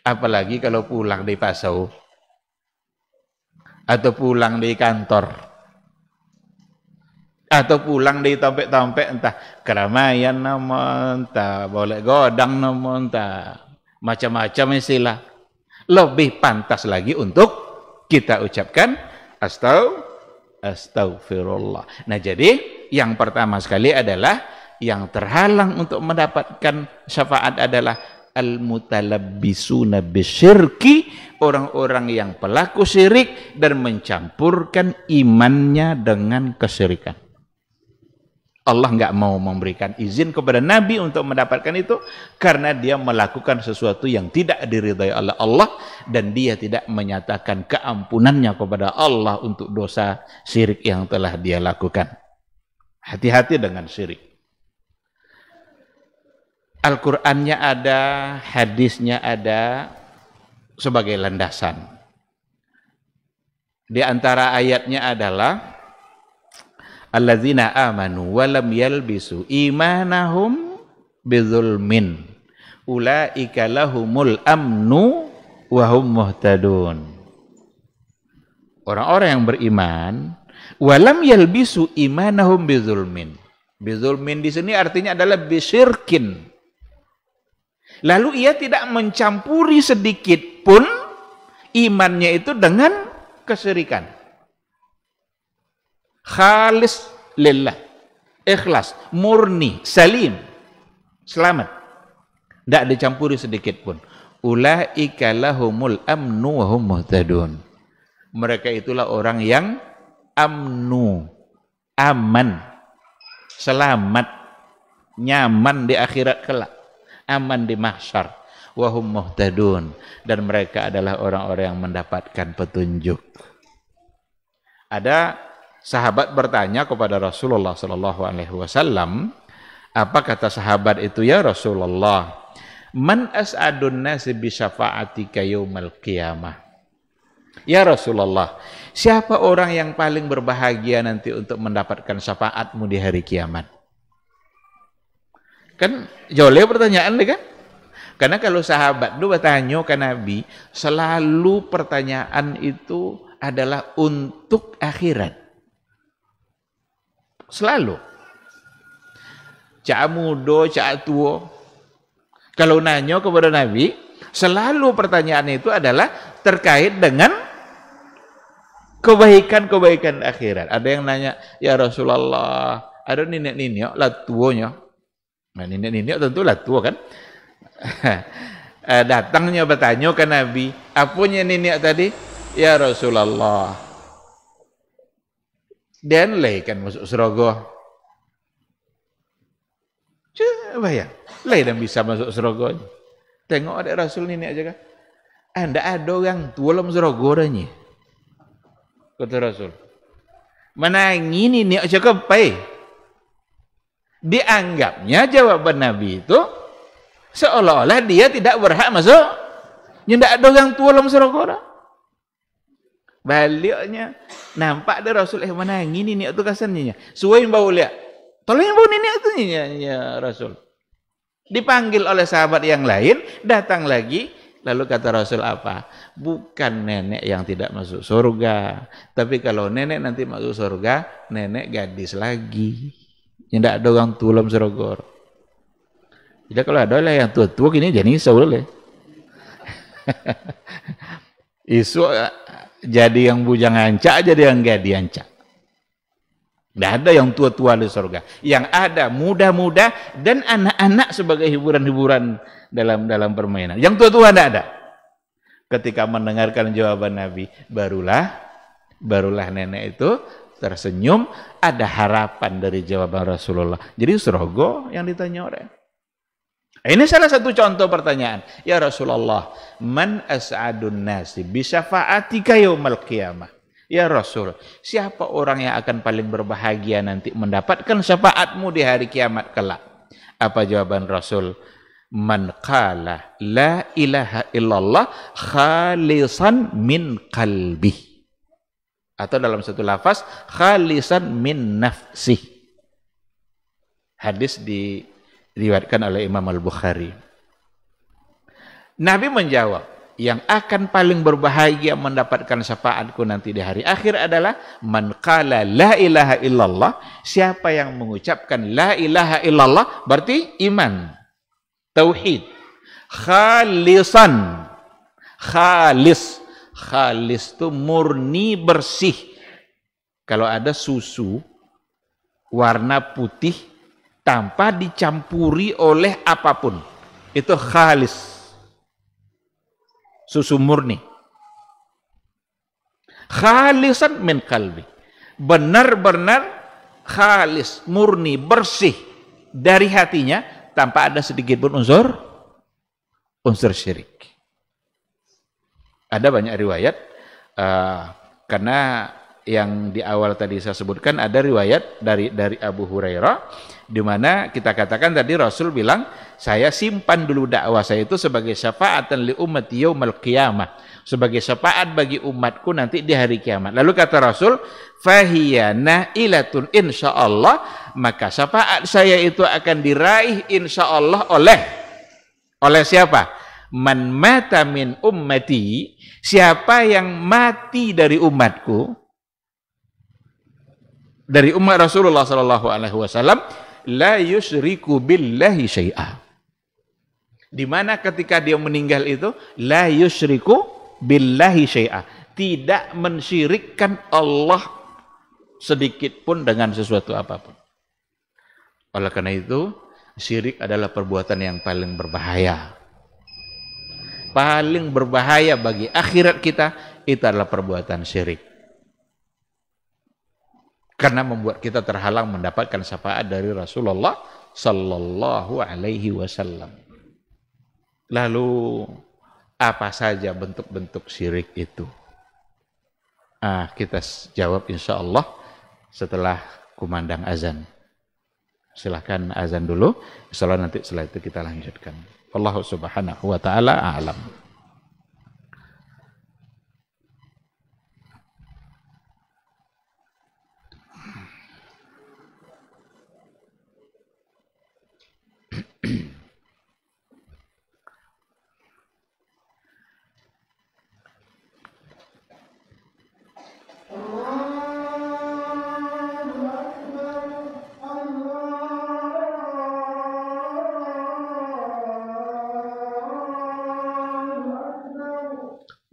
Apalagi kalau pulang dari pasau. atau pulang di kantor, atau pulang di tompek-tompek, entah keramaian nama, entah boleh godang nama, entah macam-macam istilah. Lebih pantas lagi untuk kita ucapkan astagfirullah. Nah, jadi yang pertama sekali adalah yang terhalang untuk mendapatkan syafaat adalah al-mutalabbisuna bisyirki, orang-orang yang pelaku syirik dan mencampurkan imannya dengan kesyirikan. Allah nggak mau memberikan izin kepada Nabi untuk mendapatkan itu karena dia melakukan sesuatu yang tidak diridhai oleh Allah dan dia tidak menyatakan keampunannya kepada Allah untuk dosa syirik yang telah dia lakukan. Hati-hati dengan syirik. Al-Qur'annya ada, hadisnya ada sebagai landasan. Di antara ayatnya adalah alladzina amanu wa lam yalbisu imanahum bidzulmin ulaika lahumul amnu wa hum muhtadun. Orang-orang yang beriman wa lam yalbisu imanahum bidzulmin. Bidzulmin di sini artinya adalah bisyirkin. Lalu ia tidak mencampuri sedikit pun imannya itu dengan kesyirikan. Khalis lillah, ikhlas, murni, salim, selamat, tidak dicampuri sedikit pun. Ulaika lahumul amnu wa hum muhtadun. Mereka itulah orang yang amnu, aman, selamat, nyaman di akhirat kelak, aman di mahsyar, wa hum muhtadun, dan mereka adalah orang-orang yang mendapatkan petunjuk. Ada sahabat bertanya kepada Rasulullah sallallahu alaihi wasallam, apa kata sahabat itu, ya Rasulullah, man as'adun nasi bi syafa'atika yaumal qiyamah. Ya Rasulullah, siapa orang yang paling berbahagia nanti untuk mendapatkan syafaatmu di hari kiamat? Kan joleh pertanyaan kan? Karena kalau sahabat itu bertanya ke Nabi, selalu pertanyaan itu adalah untuk akhirat. Selalu. Cak muda, cak tua. Kalau nanya kepada Nabi, selalu pertanyaan itu adalah terkait dengan kebaikan-kebaikan akhirat. Ada yang nanya, ya Rasulullah, ada nenek-nenek lah tuanya. Nah, nenek-nenek tentu lah tua kan. Datangnya bertanya ke Nabi, apanya nenek tadi? Ya Rasulullah, dan lay kan masuk surga. Coba ya, lay dan bisa masuk surga. Tengok ada Rasul ini aja kan. Anda ada orang tua dalam surga orangnya. Kata Rasul. Mana ini ni aja kepai. Dianggapnya jawaban Nabi itu seolah-olah dia tidak berhak masuk. Tidak ada orang tua dalam surga. Baliknya nampak ada Rasul mana ini ni tu kasannya. Suai bau lihat. Tolong bau ni tu ya Rasul. Dipanggil oleh sahabat yang lain, datang lagi, lalu kata Rasul apa? Bukan nenek yang tidak masuk surga, tapi kalau nenek nanti masuk surga, nenek gadis lagi. Tidak ada orang tua dalam surga. Jadi kalau ada lah yang tua-tua gini jadi boleh. Isu jadi yang bujang ancak, jadi yang gadi ancak. Tidak ada yang tua-tua di surga. Yang ada muda-muda dan anak-anak sebagai hiburan-hiburan dalam permainan. Yang tua-tua tidak ada. Ketika mendengarkan jawaban Nabi, barulah nenek itu tersenyum, ada harapan dari jawaban Rasulullah. Jadi surga yang ditanya orang. Ini salah satu contoh pertanyaan. Ya Rasulullah, man as'adun nasi bi syafa'atika yaumal qiyamah. Ya Rasul, siapa orang yang akan paling berbahagia nanti mendapatkan syafaatmu di hari kiamat kelak? Apa jawaban Rasul? Man qala la ilaha illallah khalisan min qalbih. Atau dalam satu lafaz, khalisan min nafsih. Hadis diriwayatkan oleh Imam Al-Bukhari. Nabi menjawab, yang akan paling berbahagia mendapatkan syafaatku nanti di hari akhir adalah man qala la ilaha illallah, siapa yang mengucapkan la ilaha illallah, berarti iman, tauhid, khalisan, khalis itu murni bersih. Kalau ada susu warna putih tanpa dicampuri oleh apapun, itu khalis, susu murni. Khalisan min qalbi, benar-benar khalis, murni, bersih dari hatinya tanpa ada sedikit pun unsur syirik. Ada banyak riwayat, karena yang di awal tadi saya sebutkan ada riwayat dari Abu Hurairah, di mana kita katakan tadi Rasul bilang, saya simpan dulu dakwah saya itu sebagai syafaatan li ummati yaumal qiyamah, sebagai syafaat bagi umatku nanti di hari kiamat. Lalu kata Rasul, fahiya nailatun insyaallah, maka syafaat saya itu akan diraih insyaallah oleh siapa? Man mata min ummati, siapa yang mati dari umatku, dari umat Rasulullah sallallahu alaihi wasallam, la yusyriku billahi syai'a. Di mana ketika dia meninggal itu la yusyriku billahi syai'a, tidak mensyirikkan Allah sedikit pun dengan sesuatu apapun. Oleh karena itu, syirik adalah perbuatan yang paling berbahaya. Paling berbahaya bagi akhirat kita itu adalah perbuatan syirik. Karena membuat kita terhalang mendapatkan syafaat dari Rasulullah sallallahu alaihi wasallam. Lalu apa saja bentuk-bentuk syirik itu? Kita jawab insyaallah setelah kumandang azan. Silahkan azan dulu, insyaallah nanti setelah itu kita lanjutkan. Allah subhanahu wa ta'ala a'lam.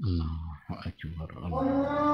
Allahu akbar. Allah.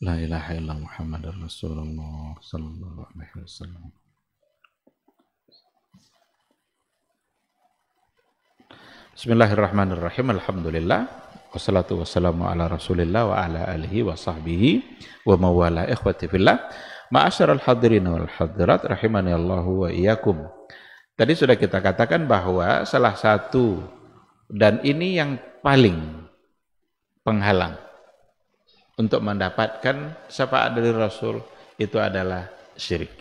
La ilaha illallah Muhammadur Rasulullah sallallahu alaihi wasallam. Bismillahirrahmanirrahim. Alhamdulillah. Wassalatu wassalamu ala Rasulillah wa ala alihi wa sahbihi wa mawala ikhwati fillah. Ma'asyiral hadirin wal hadirat rahimani Allahu wa iyyakum. Tadi sudah kita katakan bahwa salah satu dan ini yang paling penghalang untuk mendapatkan syafaat dari Rasul itu adalah syirik.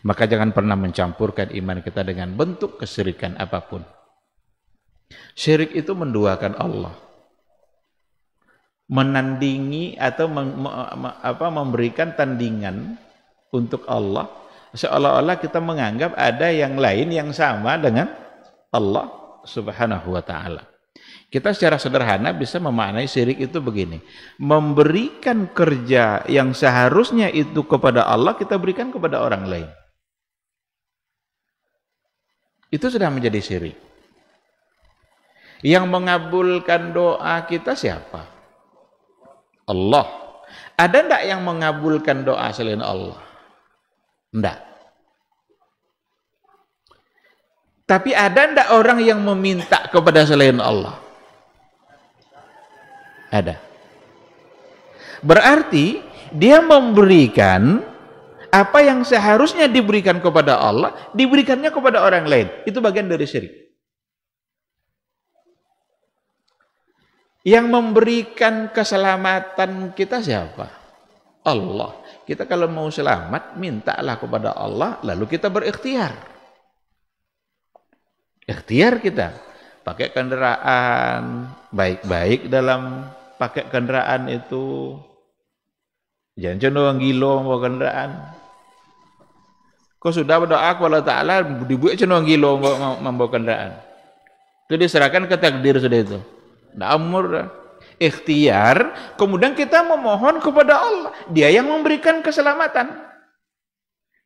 Maka jangan pernah mencampurkan iman kita dengan bentuk kesyirikan apapun. Syirik itu menduakan Allah, menandingi atau memberikan tandingan untuk Allah, seolah-olah kita menganggap ada yang lain yang sama dengan Allah Subhanahu wa ta'ala. Kita secara sederhana bisa memaknai syirik itu begini, memberikan kerja yang seharusnya itu kepada Allah, kita berikan kepada orang lain. Itu sudah menjadi syirik. Yang mengabulkan doa kita siapa? Allah. Ada enggak yang mengabulkan doa selain Allah? Enggak. Tapi ada enggak orang yang meminta kepada selain Allah? Ada. Berarti dia memberikan apa yang seharusnya diberikan kepada Allah, diberikannya kepada orang lain. Itu bagian dari syirik. Yang memberikan keselamatan kita siapa? Allah. Kita kalau mau selamat, mintalah kepada Allah, lalu kita berikhtiar. Ikhtiar kita. Pakai kendaraan, baik-baik dalam pakai kendaraan itu. Jangan cenderung gilo membawa kendaraan. Kau sudah berdoa kepada Allah Ta'ala, dibuat cenderung gilo membawa kendaraan. Itu diserahkan ke takdir sudah itu. Amur, ikhtiar, kemudian kita memohon kepada Allah. Dia yang memberikan keselamatan.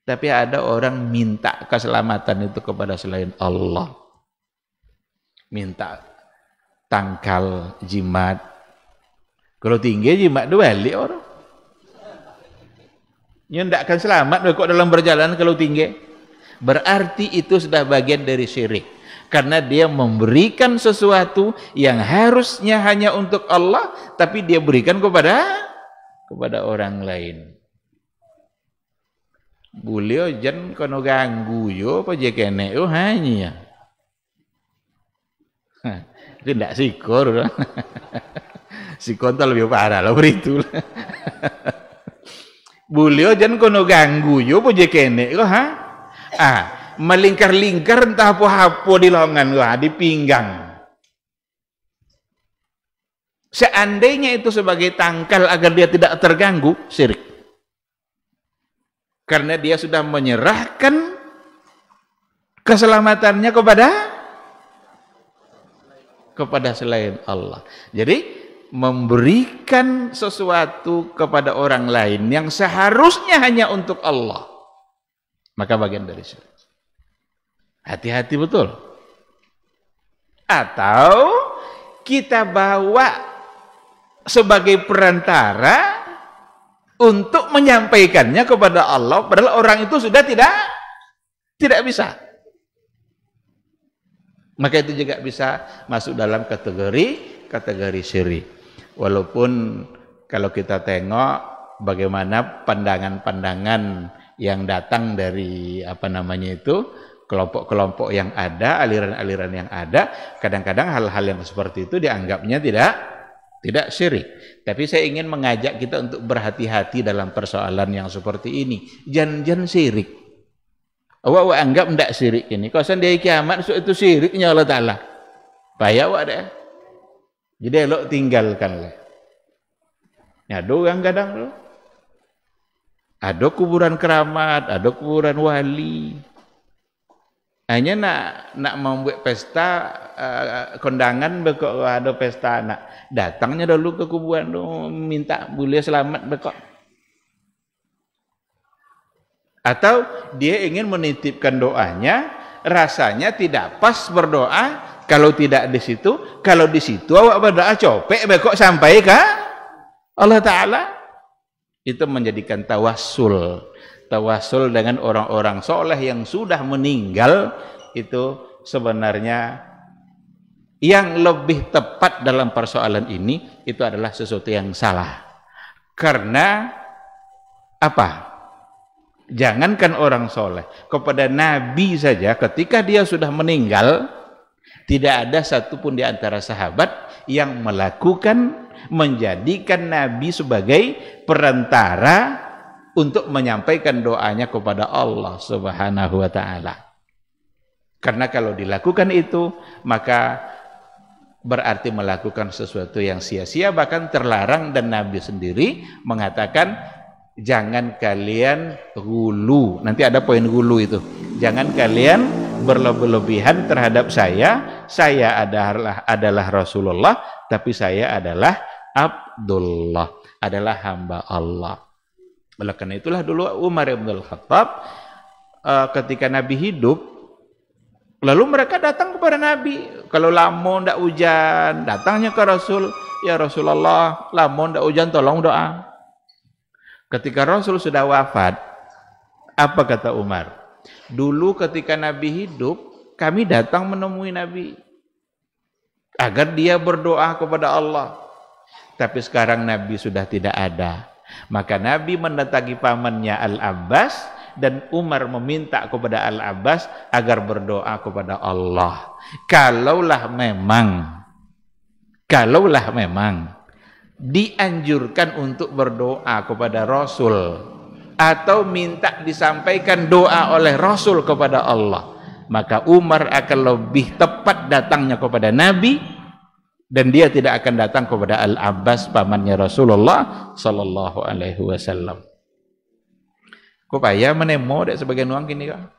Tapi ada orang minta keselamatan itu kepada selain Allah. Minta tangkal jimat. Kalau tinggi jimat itu balik orang. Dia tidak akan selamat kok dalam berjalan kalau tinggi. Berarti itu sudah bagian dari syirik. Karena dia memberikan sesuatu yang harusnya hanya untuk Allah, tapi dia berikan kepada orang lain. Beliau jan kono ganggu yo apa je kene yo hanya. Itu tidak sikor. Sikor itu lebih parah lah beritu. Beliau jan kono ganggu yo apa je kene yo melingkar-lingkar entah apa-apa di lengan gua, di pinggang. Seandainya itu sebagai tangkal agar dia tidak terganggu, syirik. Karena dia sudah menyerahkan keselamatannya kepada selain Allah. Jadi memberikan sesuatu kepada orang lain yang seharusnya hanya untuk Allah, maka bagian dari syirik. Hati-hati betul. Atau kita bawa sebagai perantara untuk menyampaikannya kepada Allah, padahal orang itu sudah tidak bisa. Maka itu juga bisa masuk dalam kategori syirik. Walaupun kalau kita tengok bagaimana pandangan-pandangan yang datang dari kelompok-kelompok yang ada, aliran-aliran yang ada, kadang-kadang hal-hal yang seperti itu dianggapnya tidak syirik. Tapi saya ingin mengajak kita untuk berhati-hati dalam persoalan yang seperti ini. Jangan syirik. Awak anggap tidak syirik ini. Kalau seandainya kiamat itu syiriknya Allah Ta'ala. Payah awak deh. Jadi elok tinggalkanlah. Ada orang kadang loh. Ada kuburan keramat, ada kuburan wali. Hanya nak membuat pesta kondangan bekok ada pesta nak datangnya dulu ke kuburan tu minta boleh selamat bekok. Atau dia ingin menitipkan doanya, rasanya tidak pas berdoa kalau tidak di situ, kalau di situ awak berdoa copek bekok sampai ke Allah Ta'ala. Itu menjadikan tawassul. Tawassul dengan orang-orang soleh yang sudah meninggal itu sebenarnya yang lebih tepat dalam persoalan ini itu adalah sesuatu yang salah. Karena apa? Jangankan orang soleh, kepada Nabi saja ketika dia sudah meninggal, tidak ada satupun di antara sahabat yang melakukan menjadikan Nabi sebagai perantara untuk menyampaikan doanya kepada Allah Subhanahu wa ta'ala. Karena kalau dilakukan itu, maka berarti melakukan sesuatu yang sia-sia, bahkan terlarang, dan Nabi sendiri mengatakan jangan kalian gulu. Nanti ada poin gulu itu. Jangan kalian berlebih-lebihan terhadap saya adalah Rasulullah, tapi saya adalah Abdullah, adalah hamba Allah. Oleh karena itulah dulu Umar bin Khattab ketika Nabi hidup, lalu mereka datang kepada Nabi. Kalau lamun ndak hujan, datangnya ke Rasul, ya Rasulullah, lamun ndak hujan tolong doa. Ketika Rasul sudah wafat, apa kata Umar? Dulu ketika Nabi hidup, kami datang menemui Nabi agar dia berdoa kepada Allah. Tapi sekarang Nabi sudah tidak ada. Maka Nabi mendatangi pamannya Al-Abbas, dan Umar meminta kepada Al-Abbas agar berdoa kepada Allah. Kalaulah memang dianjurkan untuk berdoa kepada Rasul atau minta disampaikan doa oleh Rasul kepada Allah, maka Umar akan lebih tepat datangnya kepada Nabi, dan dia tidak akan datang kepada Al-Abbas pamannya Rasulullah sallallahu alaihi wasallam. Kok payah menemo dek sebagian orang gini kan?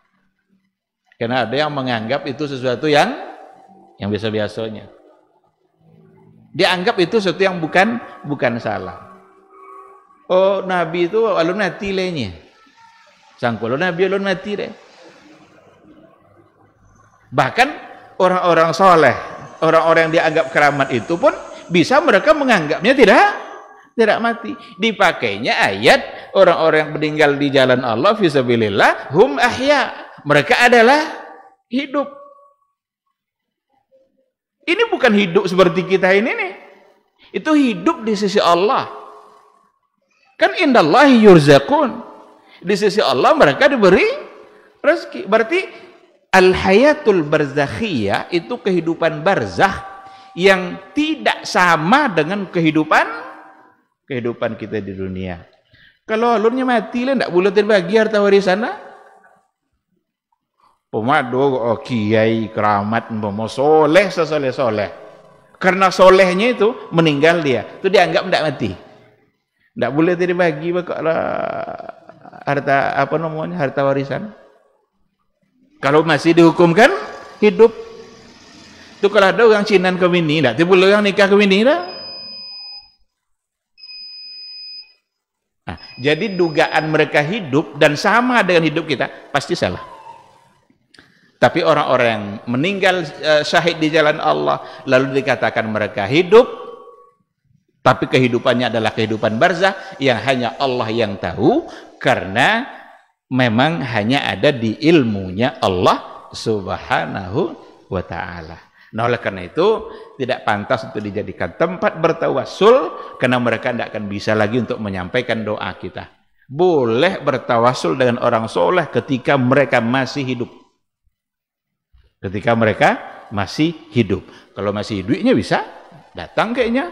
Karena ada yang menganggap itu sesuatu yang biasa-biasanya. Dia anggap itu sesuatu yang bukan salah. Oh, Nabi itu alun mati lehnya. Sangkolo Nabi alun mati deh. Bahkan orang-orang soleh, orang-orang yang dianggap keramat itu pun bisa mereka menganggapnya tidak mati. Dipakainya ayat orang-orang yang meninggal di jalan Allah fisabilillah hum ahya, mereka adalah hidup. Ini bukan hidup seperti kita ini nih. Itu hidup di sisi Allah. Kan indallahi yurzaqun. Di sisi Allah mereka diberi rezeki. Berarti al-hayatul barzakhiyah itu kehidupan barzakh yang tidak sama dengan kehidupan kita di dunia. Kalau alurnya mati lah, tidak boleh terbagi harta warisan. Pemadu, kiai, keramat, soleh, sesoleh. Karena solehnya itu meninggal dia, itu dianggap tidak mati. Tidak boleh terbagi harta warisan. Kalau masih dihukumkan hidup. Itu kalau ada orang Cina kawin ini, tidak boleh orang nikah kawin ini dah. Nah, jadi dugaan mereka hidup dan sama dengan hidup kita pasti salah. Tapi orang-orang yang meninggal syahid di jalan Allah lalu dikatakan mereka hidup, tapi kehidupannya adalah kehidupan barzakh yang hanya Allah yang tahu, karena memang hanya ada di ilmunya Allah Subhanahu wa ta'ala. Nah, oleh karena itu tidak pantas untuk dijadikan tempat bertawassul, karena mereka tidak akan bisa lagi untuk menyampaikan doa kita. Boleh bertawassul dengan orang soleh ketika mereka masih hidup. Ketika mereka masih hidup. Kalau masih hidupnya bisa datang kayaknya,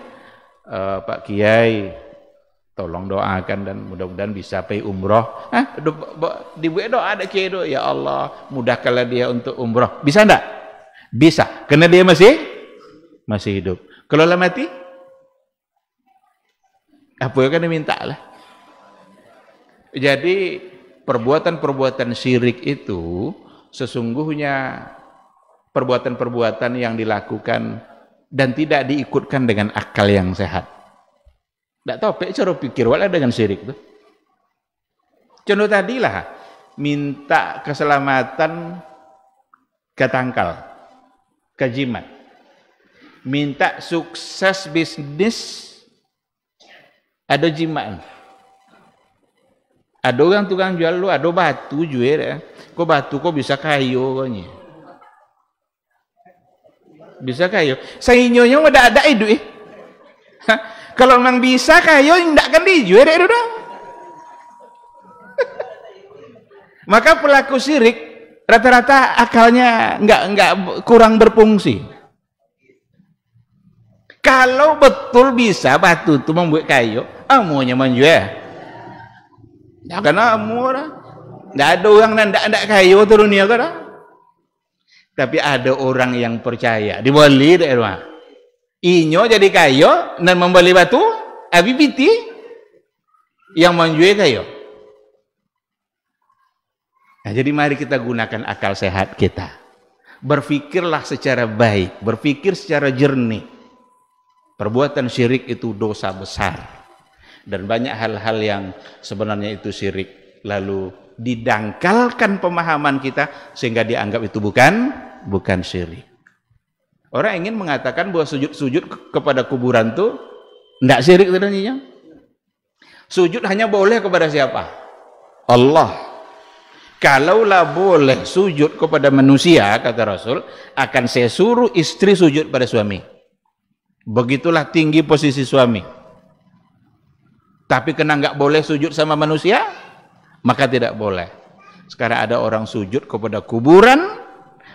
Pak Kiai tolong doakan dan mudah-mudahan bisa pergi umroh. Dibuat doa ada Kiai doa, ya Allah mudahkanlah dia untuk umroh. Bisa enggak? Bisa, karena dia masih hidup. Kalau lah mati, apa yang kan diminta lah. Jadi perbuatan-perbuatan syirik itu sesungguhnya perbuatan-perbuatan yang dilakukan dan tidak diikutkan dengan akal yang sehat. Tidak tahu cara pikir wala dengan syirik itu. Contoh tadilah minta keselamatan ke tangkal, ke jimat, minta sukses bisnis, ada jimat. Ada orang tukang jual lu, ada batu jual ya. Kok batu kok bisa kayu koknya. Bisa kayu. Sainyonya udah ada itu Kalau memang bisa kayu ndak akan dijual itu dong. Maka pelaku syirik rata-rata akalnya nggak kurang berfungsi. Kalau betul bisa batu itu membuat kayu, amunya menjual. Jangan amu lah. Nggak ada orang ndak kayu di dunia kan? Tapi ada orang yang percaya dibeli dari rumah. Inyo jadi kayu dan membeli batu, abibiti yang menjual kayu. Nah, jadi mari kita gunakan akal sehat kita. Berpikirlah secara baik, berpikir secara jernih. Perbuatan syirik itu dosa besar. Dan banyak hal-hal yang sebenarnya itu syirik. Lalu didangkalkan pemahaman kita sehingga dianggap itu bukan syirik. Orang ingin mengatakan bahwa sujud kepada kuburan itu tidak syirik sebenarnya. Sujud hanya boleh kepada siapa? Allah. Kalaulah boleh sujud kepada manusia, kata Rasul, akan saya suruh istri sujud pada suami. Begitulah tinggi posisi suami. Tapi kena nggak boleh sujud sama manusia, maka tidak boleh. Sekarang ada orang sujud kepada kuburan,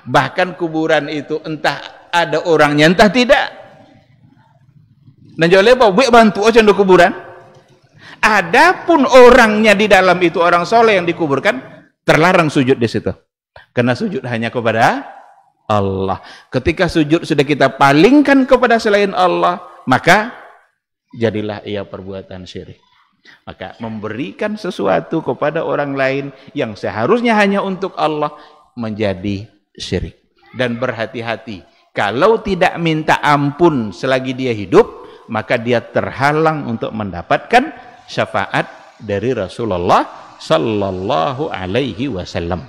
bahkan kuburan itu entah ada orangnya, entah tidak. Dan joleh bawa bantu aja untuk kuburan. Adapun orangnya di dalam itu orang soleh yang dikuburkan, terlarang sujud di situ. Karena sujud hanya kepada Allah. Ketika sujud sudah kita palingkan kepada selain Allah, maka jadilah ia perbuatan syirik. Maka memberikan sesuatu kepada orang lain yang seharusnya hanya untuk Allah menjadi syirik. Dan berhati-hati, kalau tidak minta ampun selagi dia hidup, maka dia terhalang untuk mendapatkan syafaat dari Rasulullah sallallahu alaihi wasallam.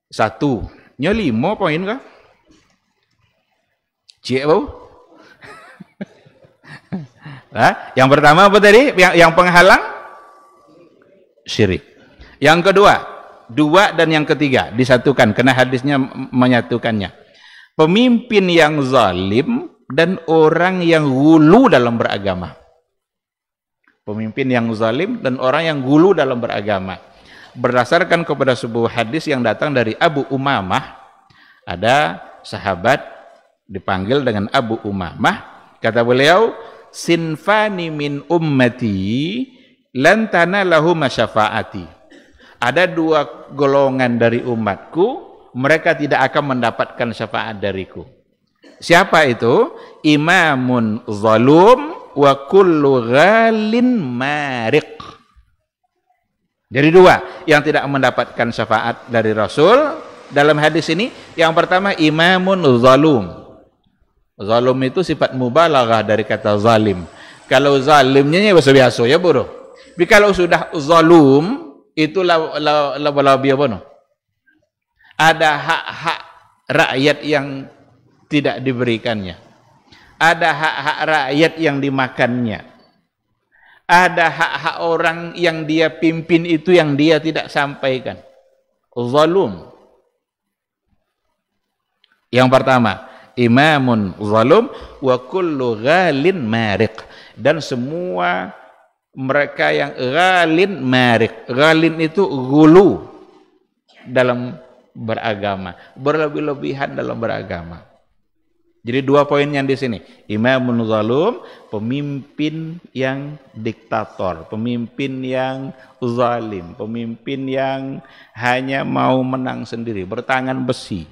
Satu, nya 5 poin kah? Cik bau? Yang pertama apa tadi? Yang penghalang syirik. Yang kedua, 2 dan yang ketiga disatukan karena hadisnya menyatukannya. Pemimpin yang zalim dan orang yang ghulu dalam beragama. Pemimpin yang zalim dan orang yang ghulu dalam beragama. Berdasarkan kepada sebuah hadis yang datang dari Abu Umamah, ada sahabat dipanggil dengan Abu Umamah, kata beliau, sinfani min ummati lan tanalahu masyafaati. Ada 2 golongan dari umatku, mereka tidak akan mendapatkan syafaat dariku. Siapa itu? Imamun zalum wa kullu ghalin mariq. Jadi 2 yang tidak mendapatkan syafaat dari Rasul dalam hadis ini. Yang pertama, imamun zalum. Zalum itu sifat mubalaghah dari kata zalim. Kalau zalimnya biasa-biasa ya bro. Tapi kalau sudah zalum itu lebih apa no? Ada hak-hak rakyat yang tidak diberikannya. Ada hak-hak rakyat yang dimakannya. Ada hak-hak orang yang dia pimpin itu yang dia tidak sampaikan. Zalum. Yang pertama, imamun zalum wa kullu ghalin mariq. Dan semua mereka yang ghalin mariq. Ghalin itu ghulu dalam beragama, berlebih-lebihan dalam beragama. Jadi 2 poin yang di sini. Imamun zalum, pemimpin yang diktator, pemimpin yang zalim, pemimpin yang hanya mau menang sendiri, bertangan besi.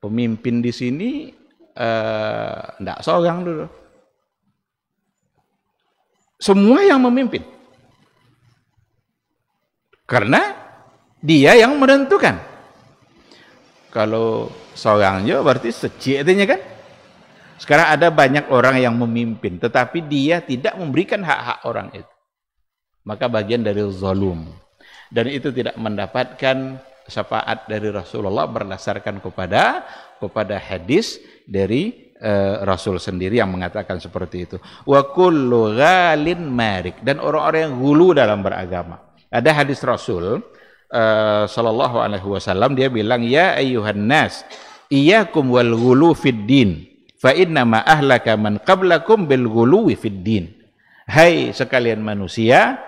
Pemimpin di sini enggak seorang dulu. Semua yang memimpin. Karena dia yang menentukan. Kalau seorangnya berarti secik artinya kan. Sekarang ada banyak orang yang memimpin, tetapi dia tidak memberikan hak-hak orang itu. Maka bagian dari zalum. Dan itu tidak mendapatkan syafaat dari Rasulullah berdasarkan kepada hadis dari Rasul sendiri yang mengatakan seperti itu. Wa kullu ghalin marik, dan orang-orang yang hulu dalam beragama. Ada hadis Rasul sallallahu alaihi wasallam, dia bilang, ya ayyuhan nas iyyakum wal ghulu fid din fa inna ma ahlaka man qablakum bil ghuluwi fid din. Hai sekalian manusia,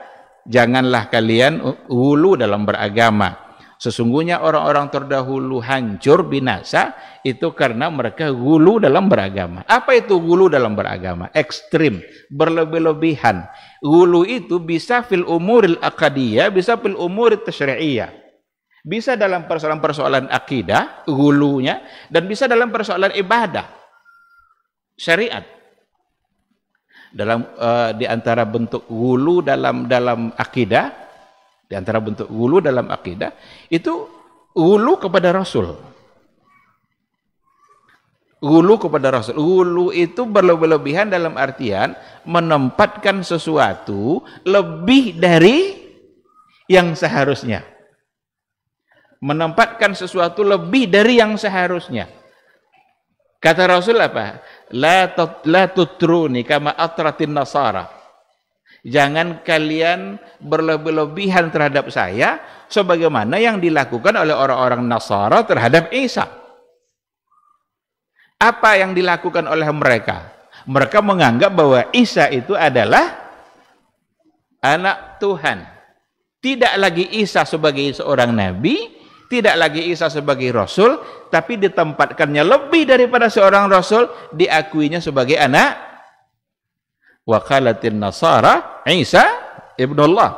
janganlah kalian hulu dalam beragama. Sesungguhnya orang-orang terdahulu hancur binasa itu karena mereka hulu dalam beragama. Apa itu hulu dalam beragama? Ekstrim, berlebih-lebihan. Hulu itu bisa fil umuril aqadiyah, bisa fil umurit tasyri'iyah. Bisa dalam persoalan-persoalan akidah, hulunya, dan bisa dalam persoalan ibadah, syariat. Dalam di antara bentuk hulu dalam akidah, di antara bentuk hulu dalam akidah itu hulu kepada Rasul. Hulu kepada Rasul. Hulu itu berlebihan dalam artian menempatkan sesuatu lebih dari yang seharusnya. Menempatkan sesuatu lebih dari yang seharusnya. Kata Rasul apa? La tutruni kama atratin nasara. Jangan kalian berlebih-lebihan terhadap saya sebagaimana yang dilakukan oleh orang-orang Nasara terhadap Isa. Apa yang dilakukan oleh mereka? Mereka menganggap bahwa Isa itu adalah anak Tuhan. Tidak lagi Isa sebagai seorang nabi, tidak lagi Isa sebagai rasul, tapi ditempatkannya lebih daripada seorang rasul, diakuinya sebagai anak. Wa qalatin nasara Isa ibnullah.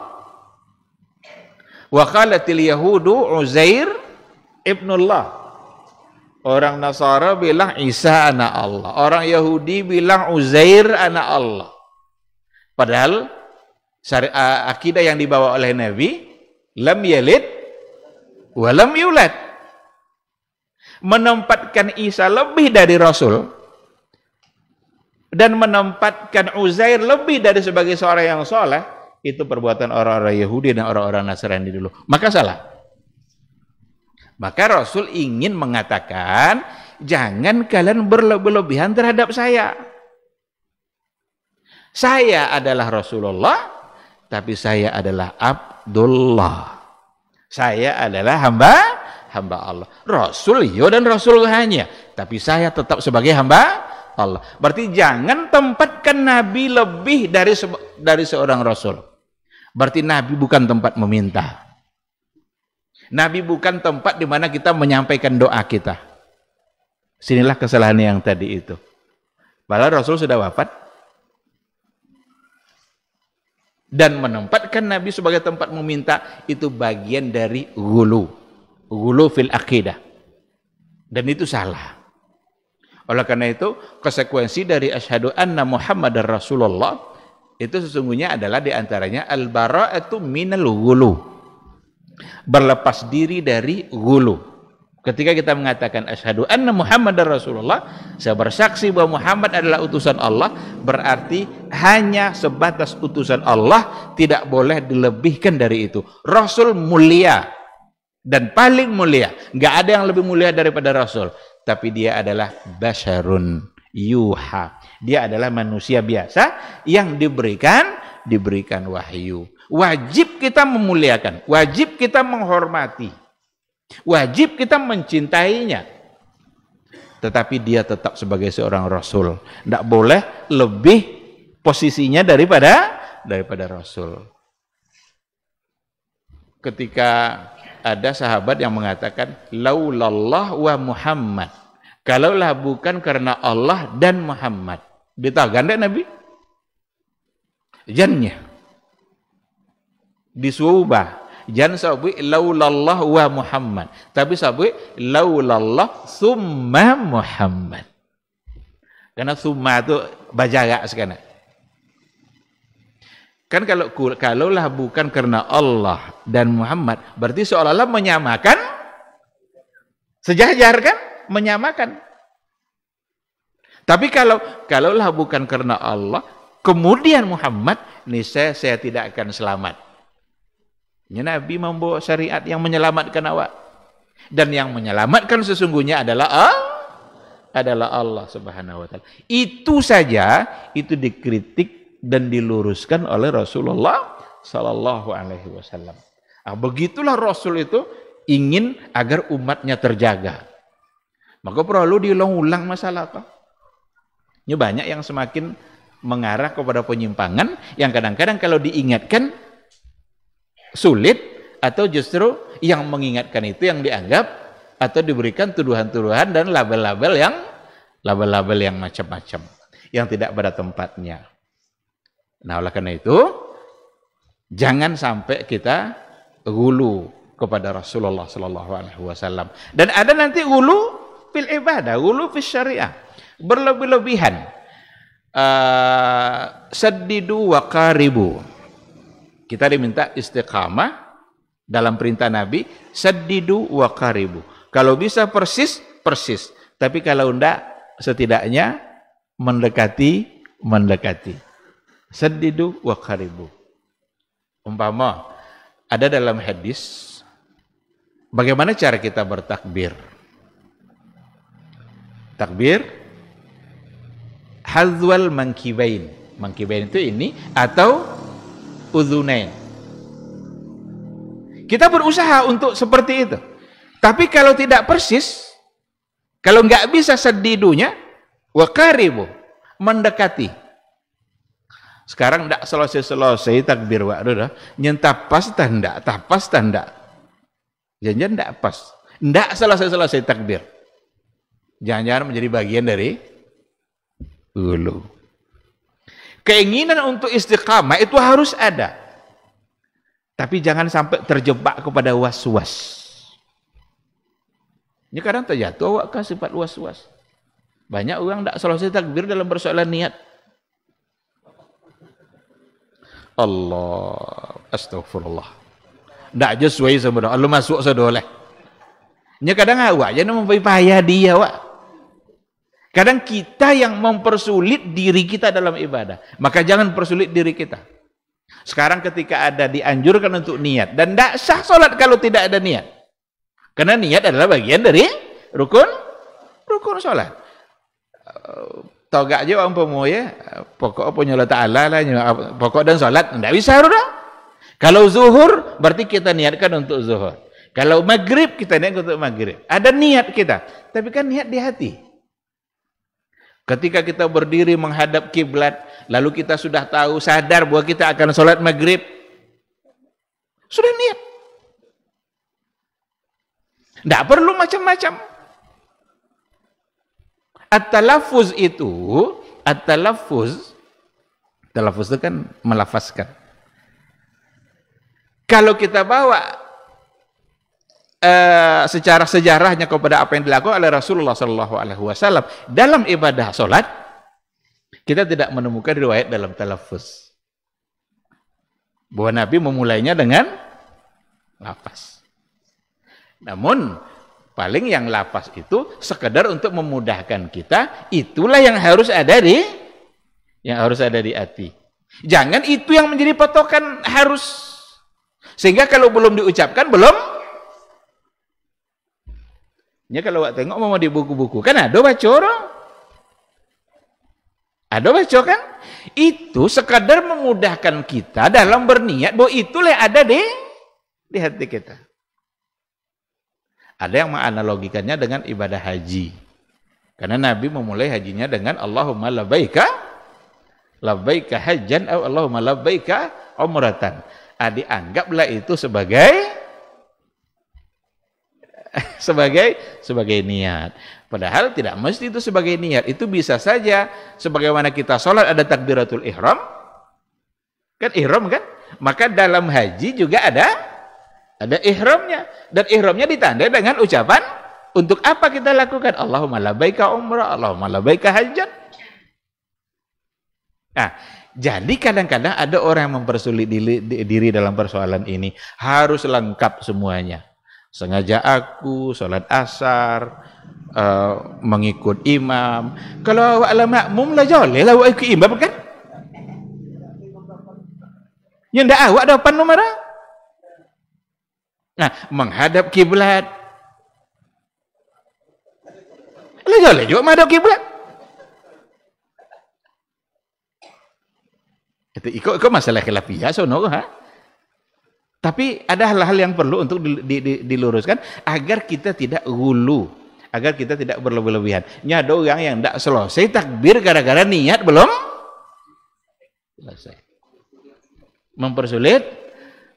Wa qalatil yahudu Uzair ibnullah. Orang Nasara bilang Isa anak Allah. Orang Yahudi bilang Uzair anak Allah. Padahal akidah yang dibawa oleh Nabi, lam yalid wa lam yulad. Menempatkan Isa lebih dari Rasul dan menempatkan Uzair lebih dari sebagai seorang yang soleh, itu perbuatan orang-orang Yahudi dan orang-orang Nasrani dulu. Maka salah. Maka Rasul ingin mengatakan, jangan kalian berlebihan terhadap saya. Saya adalah Rasulullah, tapi saya adalah Abdullah. Saya adalah hamba Allah. Rasul yo dan Rasul hanya, tapi saya tetap sebagai hamba Allah. Berarti jangan tempatkan Nabi lebih dari seorang Rasul. Berarti Nabi bukan tempat meminta. Nabi bukan tempat di mana kita menyampaikan doa kita. Sinilah kesalahan yang tadi itu. Padahal Rasul sudah wafat. Dan menempatkan Nabi sebagai tempat meminta itu bagian dari ghulu. Ghulu fil aqidah. Dan itu salah. Oleh karena itu, konsekuensi dari asyhadu anna Muhammadar Rasulullah itu sesungguhnya adalah diantaranya al-bara'atu minal ghulu. Berlepas diri dari ghulu. Ketika kita mengatakan asyhadu anna Muhammadar Rasulullah, saya bersaksi bahwa Muhammad adalah utusan Allah, berarti hanya sebatas utusan Allah, tidak boleh dilebihkan dari itu. Rasul mulia dan paling mulia. Enggak ada yang lebih mulia daripada Rasul. Tapi dia adalah basyarun yuha. Dia adalah manusia biasa yang diberikan wahyu. Wajib kita memuliakan, wajib kita menghormati, wajib kita mencintainya. Tetapi dia tetap sebagai seorang rasul. Tidak boleh lebih posisinya daripada rasul. Ketika ada sahabat yang mengatakan laulallah wa Muhammad, kalaulah bukan karena Allah dan Muhammad. Ditaganda Nabi jannya disuubah, jangan sabi laulallah wa Muhammad, tapi sabi laulallah summa Muhammad, karena summa itu bajaga sekarang. Kan kalaulah bukan karena Allah dan Muhammad, berarti seolah-olah menyamakan, sejajar kan? Menyamakan. Tapi kalaulah bukan karena Allah, kemudian Muhammad, niscaya saya tidak akan selamat. Ya, Nabi membawa syariat yang menyelamatkan awak. Dan yang menyelamatkan sesungguhnya adalah adalah Allah Subhanahu wa taala. Itu saja itu dikritik dan diluruskan oleh Rasulullah sallallahu alaihi wasallam. Nah, begitulah Rasul itu ingin agar umatnya terjaga. Maka perlu diulang-ulang masalah apa? Ini banyak yang semakin mengarah kepada penyimpangan yang kadang-kadang kalau diingatkan sulit, atau justru yang mengingatkan itu yang dianggap atau diberikan tuduhan-tuduhan dan label-label yang macam-macam yang tidak pada tempatnya. Nah, oleh karena itu jangan sampai kita gulu kepada Rasulullah sallallahu alaihi wasallam. Dan ada nanti gulu fil ibadah, gulu fil syariah, berlebih-lebihan. Saddidu wa qaribu. Kita diminta istiqamah dalam perintah Nabi, saddidu wa qaribu. Kalau bisa persis, persis. Tapi kalau enggak, setidaknya mendekati. Saddidu wa qaribu. Umpama ada dalam hadis bagaimana cara kita bertakbir. Takbir hadzwal mankibain. Mankibain itu ini atau udzunain. Kita berusaha untuk seperti itu. Tapi kalau tidak persis, kalau nggak bisa sedidunya, wa qaribu, mendekati. Sekarang tidak selesai takbir waktu dah, nyentapas tanda, tapas tanda. Jangan tidak pas, tidak selesai takbir. Jangan-jangan menjadi bagian dari hulu. Keinginan untuk istiqamah itu harus ada. Tapi jangan sampai terjebak kepada was-was. Ini kadang terjatuh awak sifat was-was. Banyak orang tidak selesai takbir dalam persoalan niat. Allah, astagfirullah. Tak je sesuai sama Allah masuk sedoleh. Nya kadang awak je nak payah dia awak. Kadang kita yang mempersulit diri kita dalam ibadah. Maka jangan persulit diri kita. Sekarang ketika ada dianjurkan untuk niat dan tak sah solat kalau tidak ada niat. Karena niat adalah bagian dari rukun solat. Tahu gak je orang pemoya, pokok punya Allah Ta'ala lah, pokok dan solat, tidak bisa sudah. Kalau zuhur, berarti kita niatkan untuk zuhur. Kalau maghrib, kita niatkan untuk maghrib. Ada niat kita, tapi kan niat di hati. Ketika kita berdiri menghadap kiblat, lalu kita sudah tahu, sadar bahwa kita akan solat maghrib, sudah niat. Tidak perlu macam-macam. At-talaffuz itu, at-talaffuz itu kan melafazkan. Kalau kita bawa secara sejarahnya kepada apa yang dilakukan oleh Rasulullah SAW dalam ibadah solat, kita tidak menemukan riwayat dalam talaffuz bahwa Nabi memulainya dengan lafaz. Namun paling yang lafaz itu sekedar untuk memudahkan kita, itulah yang harus ada di hati. Jangan itu yang menjadi patokan harus. Sehingga kalau belum diucapkan belum. Ya kalau awak tengok mau di buku-buku kan ada baca orang. Ada baca kan? Itu sekadar memudahkan kita dalam berniat bahwa itulah yang ada di hati kita. Ada yang menganalogikannya dengan ibadah haji. Karena Nabi memulai hajinya dengan Allahumma labbaika hajjan atau Allahumma labbaika umratan. Dianggaplah itu sebagai niat. Padahal tidak mesti itu sebagai niat. Itu bisa saja sebagaimana kita sholat ada takbiratul ihram. Kan ihram kan? Maka dalam haji juga ada ihramnya, dan ihramnya ditandai dengan ucapan untuk apa kita lakukan Allahumma labbaika umrah, Allahumma labbaika hajjan. Nah, jadi kadang-kadang ada orang yang mempersulit diri dalam persoalan ini, harus lengkap semuanya. Sengaja aku sholat asar mengikut imam. Kalau awak ala makmum lah joleh lah awak ikut imam kan? Yang ndak awak depan nomor. Nah, menghadap kiblat. Lah joleh juga madhab kiblat. Itu ikut masalah khilafiyah sono ha. Tapi ada hal-hal yang perlu untuk diluruskan agar kita tidak gulu, agar kita tidak berlebih-lebihan. Nya ada orang yang tidak selesai takbir gara-gara niat belum selesai.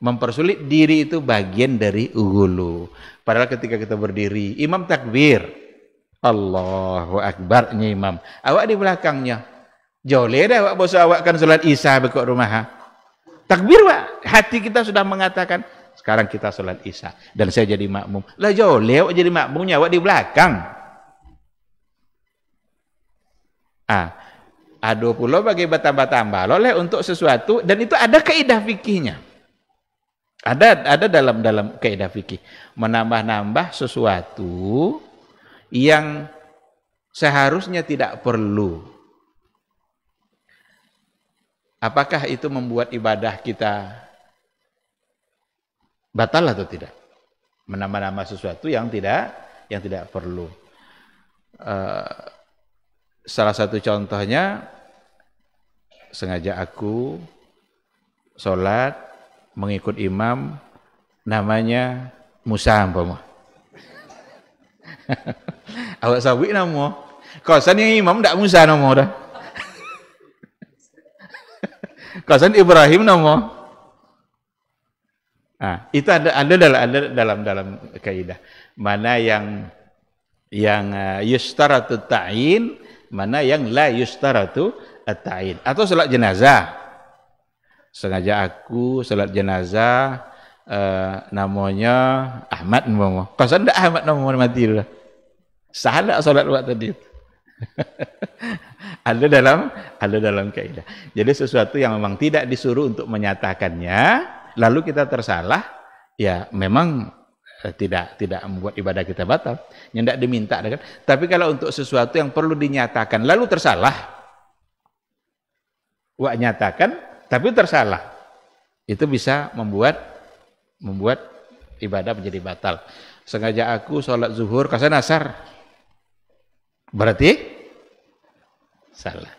Mempersulit diri itu bagian dari gulu. Padahal ketika kita berdiri, imam takbir, Allahu Akbarnya imam. Awak di belakangnya, joleh dah awak bosan awak kan salat Isya bekok rumah. Ha? Takbir Pak, hati kita sudah mengatakan sekarang kita sholat Isya dan saya jadi makmum. Lah joleh awak jadi makmumnya awak di belakang. Ada pula bagi bertambah-tambah oleh untuk sesuatu dan itu ada kaidah fikihnya. Ada dalam kaidah fikih menambah-nambah sesuatu yang seharusnya tidak perlu. Apakah itu membuat ibadah kita batal atau tidak? Menambah-nambah sesuatu yang tidak perlu. Salah satu contohnya, sengaja aku sholat mengikut imam namanya Musa umpama. Awak sabik nama. Kosan yang imam ndak Musa nama dah. Kosan Ibrahim nama. Itu ada dalam kaidah. Mana yang yustaratu ta'in, mana yang la yustaratu at-ta'in. Atau salat jenazah. Sengaja aku salat jenazah namanya Ahmad umpama. Kosan ndak Ahmad nama mati dah. Sah tak salat waktu tadi? ada dalam kaidah. Jadi sesuatu yang memang tidak disuruh untuk menyatakannya, lalu kita tersalah, ya memang tidak membuat ibadah kita batal. Yang tidak diminta kan. Tapi kalau untuk sesuatu yang perlu dinyatakan lalu tersalah, wak nyatakan tapi tersalah, itu bisa membuat ibadah menjadi batal. Sengaja aku sholat zuhur kasan asar, berarti salah.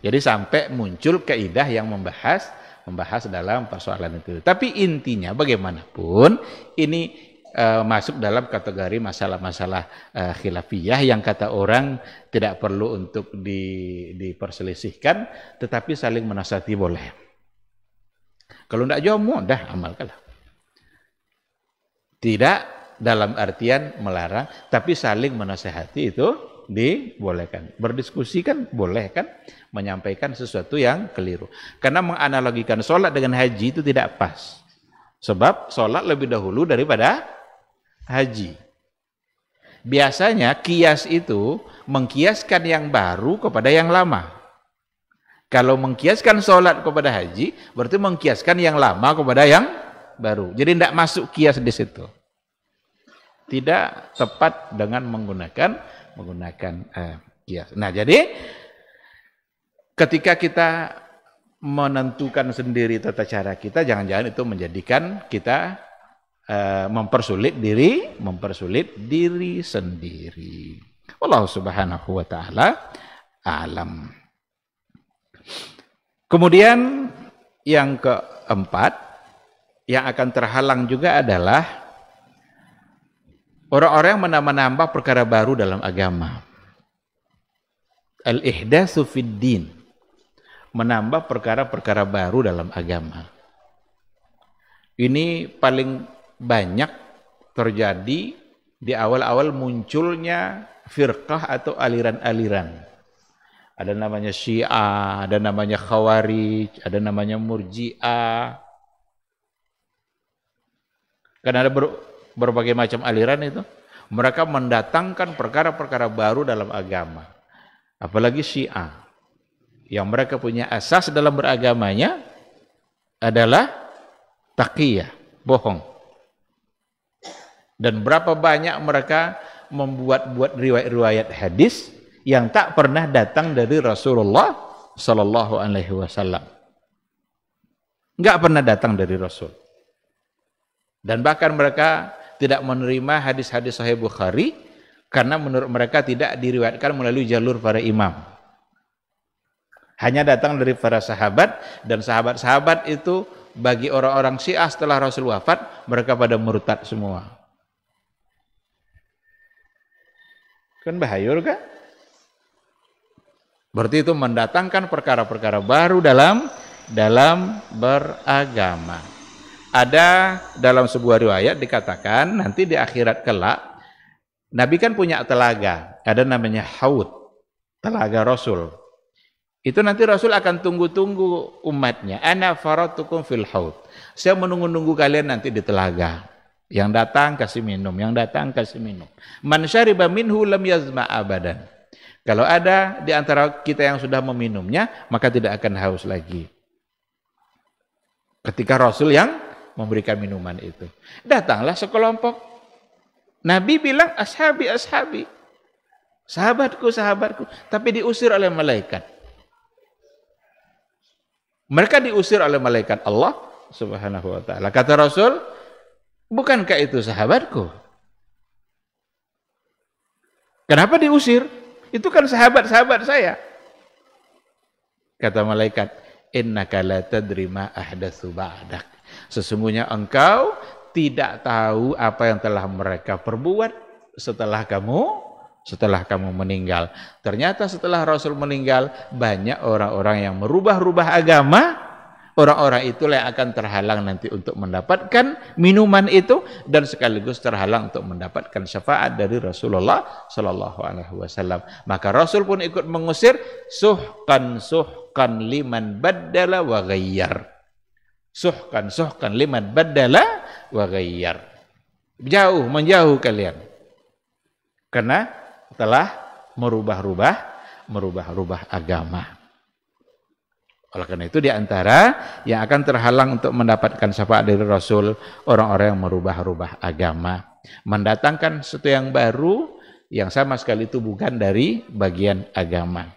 Jadi sampai muncul kaidah yang membahas dalam persoalan itu. Tapi intinya bagaimanapun ini masuk dalam kategori masalah-masalah khilafiyah yang kata orang tidak perlu untuk diperselisihkan, tetapi saling menasihati boleh. Kalau tidak jauh, dah amalkanlah. Tidak dalam artian melarang, tapi saling menasihati itu dibolehkan. Berdiskusi kan boleh kan, menyampaikan sesuatu yang keliru. Karena menganalogikan sholat dengan haji itu tidak pas. Sebab sholat lebih dahulu daripada haji. Biasanya kias itu mengkiaskan yang baru kepada yang lama. Kalau mengkiaskan sholat kepada haji, berarti mengkiaskan yang lama kepada yang baru. Jadi tidak masuk kias di situ. Tidak tepat dengan menggunakan kias. Nah, jadi ketika kita menentukan sendiri tata cara kita, jangan-jangan itu menjadikan kita mempersulit diri sendiri. Wallahu subhanahu wa ta'ala alam. Kemudian yang keempat yang akan terhalang juga adalah orang-orang yang menambah perkara baru dalam agama. Al-ihdatsu fid din. Menambah perkara-perkara baru dalam agama. Ini paling banyak terjadi di awal-awal munculnya firqah atau aliran-aliran. Ada namanya Syiah, ada namanya Khawarij, ada namanya Murji'ah. Karena ada berbagai macam aliran itu. Mereka mendatangkan perkara-perkara baru dalam agama. Apalagi Syiah. Yang mereka punya asas dalam beragamanya adalah taqiyah, bohong. Dan berapa banyak mereka membuat riwayat-riwayat hadis yang tak pernah datang dari Rasulullah Sallallahu Alaihi Wasallam. Enggak pernah datang dari Rasul. Dan bahkan mereka tidak menerima hadis-hadis Sahih Bukhari Karena menurut mereka tidak diriwayatkan melalui jalur para imam. Hanya datang dari para sahabat, dan sahabat-sahabat itu bagi orang-orang Syiah setelah Rasul wafat, mereka pada murtad semua. Kan bahayur kan? Berarti itu mendatangkan perkara-perkara baru dalam beragama. Ada dalam sebuah riwayat dikatakan nanti di akhirat kelak, Nabi kan punya telaga, ada namanya Haud, telaga Rasul. Itu nanti Rasul akan tunggu-tunggu umatnya. Ana faratukum fil haud. Saya menunggu-nunggu kalian nanti di telaga. Yang datang kasih minum, yang datang kasih minum. Man syariba minhu lam yazma abadan. Kalau ada di antara kita yang sudah meminumnya, maka tidak akan haus lagi. Ketika Rasul yang memberikan minuman itu. Datanglah sekelompok. Nabi bilang, ashabi, ashabi. Sahabatku, sahabatku. Tapi diusir oleh malaikat. Mereka diusir oleh malaikat Allah Subhanahu wa ta'ala. Kata Rasul, bukankah itu sahabatku? Kenapa diusir? Itu kan sahabat-sahabat saya. Kata malaikat, innaka la tadri ma ahdatsu ba'dak. Sesungguhnya engkau tidak tahu apa yang telah mereka perbuat setelah kamu meninggal. Ternyata setelah Rasul meninggal, banyak orang-orang yang merubah-rubah agama. Orang-orang itulah yang akan terhalang nanti untuk mendapatkan minuman itu, dan sekaligus terhalang untuk mendapatkan syafaat dari Rasulullah Sallallahu Alaihi Wasallam. Maka Rasul pun ikut mengusir, suhkan liman baddala wa ghayyar. Suhkan liman baddala wa ghayyar. Menjauh kalian. Karena telah merubah-rubah agama. Oleh karena itu diantara yang akan terhalang untuk mendapatkan syafaat dari Rasul, orang-orang yang merubah-rubah agama, mendatangkan sesuatu yang baru yang sama sekali itu bukan dari bagian agama.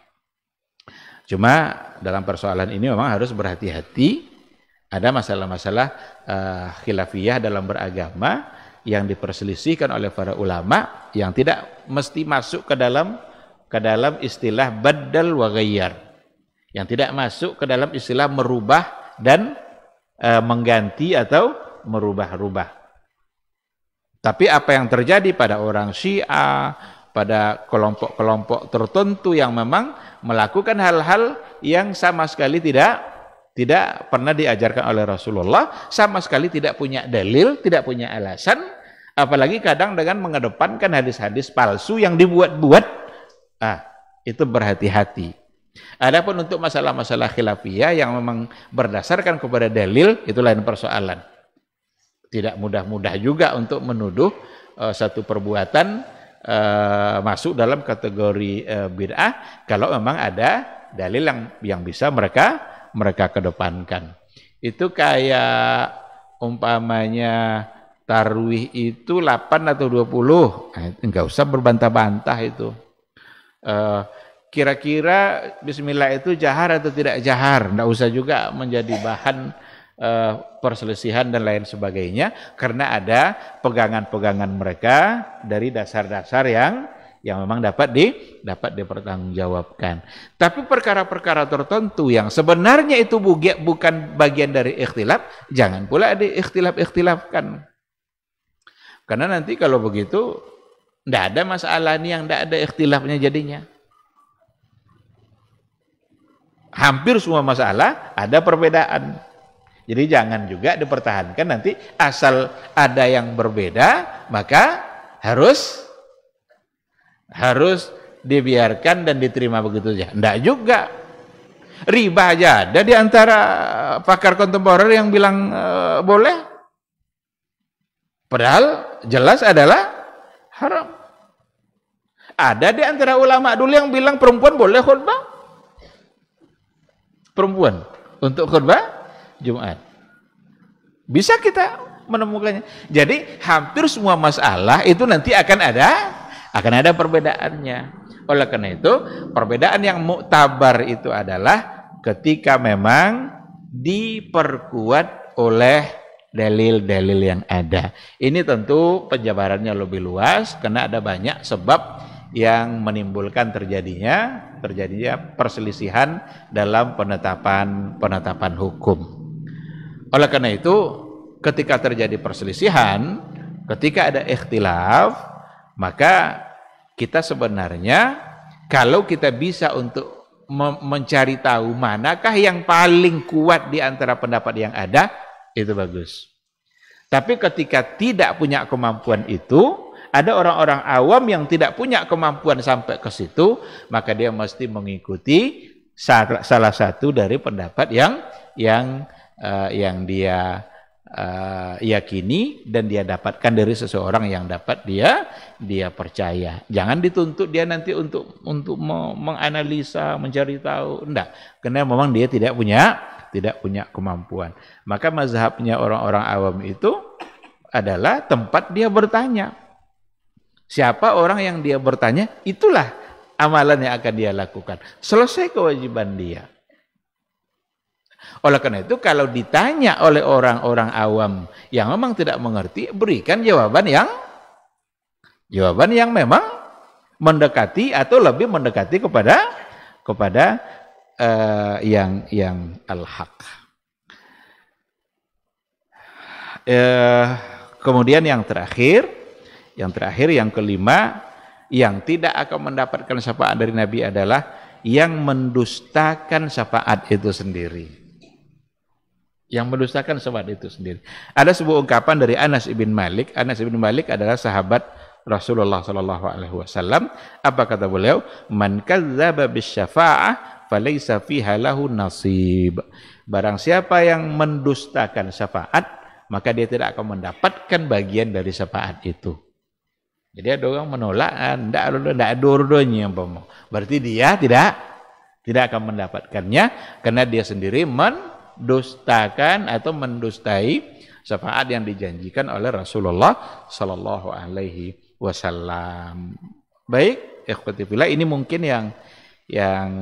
Cuma dalam persoalan ini memang harus berhati-hati. Ada masalah-masalah khilafiyah dalam beragama yang diperselisihkan oleh para ulama yang tidak mesti masuk ke dalam istilah baddal wa ghayyar. Yang tidak masuk ke dalam istilah merubah dan mengganti atau merubah-rubah. Tapi apa yang terjadi pada orang Syiah, pada kelompok-kelompok tertentu yang memang melakukan hal-hal yang sama sekali tidak pernah diajarkan oleh Rasulullah, sama sekali tidak punya dalil, tidak punya alasan, apalagi kadang dengan mengedepankan hadis-hadis palsu yang dibuat-buat, itu berhati-hati. Adapun untuk masalah-masalah khilafiyah yang memang berdasarkan kepada dalil, itu lain persoalan. Tidak mudah-mudah juga untuk menuduh satu perbuatan masuk dalam kategori bid'ah kalau memang ada dalil yang bisa mereka kedepankan. Itu kayak umpamanya tarwih itu 8 atau 20. Enggak usah berbantah-bantah itu. Kira-kira bismillah itu jahar atau tidak jahar, enggak usah juga menjadi bahan perselisihan dan lain sebagainya, karena ada pegangan-pegangan mereka dari dasar-dasar yang memang dapat dipertanggungjawabkan. Tapi perkara-perkara tertentu yang sebenarnya itu bukan bagian dari ikhtilaf, jangan pula diikhtilaf-ikhtilafkan. Karena nanti kalau begitu tidak ada masalah ini yang tidak ada ikhtilafnya jadinya. Hampir semua masalah ada perbedaan. Jadi jangan juga dipertahankan nanti asal ada yang berbeda maka harus dibiarkan dan diterima begitu saja. Enggak juga. Riba aja ada di antara pakar kontemporer yang bilang boleh. Padahal jelas adalah haram. Ada di antara ulama dulu yang bilang perempuan boleh khutbah. Perempuan untuk khutbah Jumat. Bisa kita menemukannya. Jadi hampir semua masalah itu nanti akan ada perbedaannya. Oleh karena itu, perbedaan yang muktabar itu adalah ketika memang diperkuat oleh dalil-dalil yang ada. Ini tentu penjabarannya lebih luas karena ada banyak sebab yang menimbulkan terjadinya perselisihan dalam penetapan hukum. Oleh karena itu, ketika terjadi perselisihan, ketika ada ikhtilaf, maka kita sebenarnya kalau kita bisa untuk mencari tahu manakah yang paling kuat di antara pendapat yang ada, itu bagus. Tapi ketika tidak punya kemampuan itu, ada orang-orang awam yang tidak punya kemampuan sampai ke situ, maka dia mesti mengikuti salah satu dari pendapat yang dia yakini dan dia dapatkan dari seseorang yang dapat dia percaya. Jangan dituntut dia nanti untuk menganalisa, mencari tahu, enggak. Karena memang dia tidak punya kemampuan. Maka mazhabnya orang-orang awam itu adalah tempat dia bertanya. Siapa orang yang dia bertanya, itulah amalan yang akan dia lakukan. Selesai kewajiban dia. Oleh karena itu, kalau ditanya oleh orang-orang awam yang memang tidak mengerti, berikan jawaban yang memang mendekati atau lebih mendekati kepada yang al-haq. Kemudian yang terakhir yang kelima, yang tidak akan mendapatkan syafaat dari Nabi adalah yang mendustakan syafaat itu sendiri. Yang mendustakan syafaat itu sendiri. Ada sebuah ungkapan dari Anas ibn Malik. Anas ibn Malik adalah sahabat Rasulullah sallallahu alaihi wasallam. Apa kata beliau? Man kadzdzaba bisyafa'ah falaysa fiha lahu nasib. Barang siapa yang mendustakan syafaat, maka dia tidak akan mendapatkan bagian dari syafaat itu. Jadi ada orang menolak, tidak ada dua-duanya. Berarti dia tidak akan mendapatkannya karena dia sendiri mendustakan atau mendustai syafaat yang dijanjikan oleh Rasulullah sallallahu alaihi wasallam. Baik, ikhwati fillah, ini mungkin yang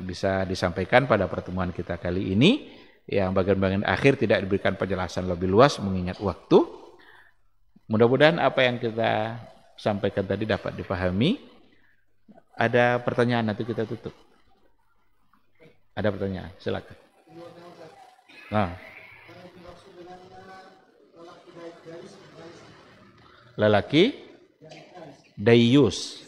bisa disampaikan pada pertemuan kita kali ini. Yang bagian-bagian akhir tidak diberikan penjelasan lebih luas mengingat waktu. Mudah-mudahan apa yang kita sampaikan tadi dapat dipahami. Ada pertanyaan, nanti kita tutup. Ada pertanyaan, silakan. Nah. Lelaki dayus.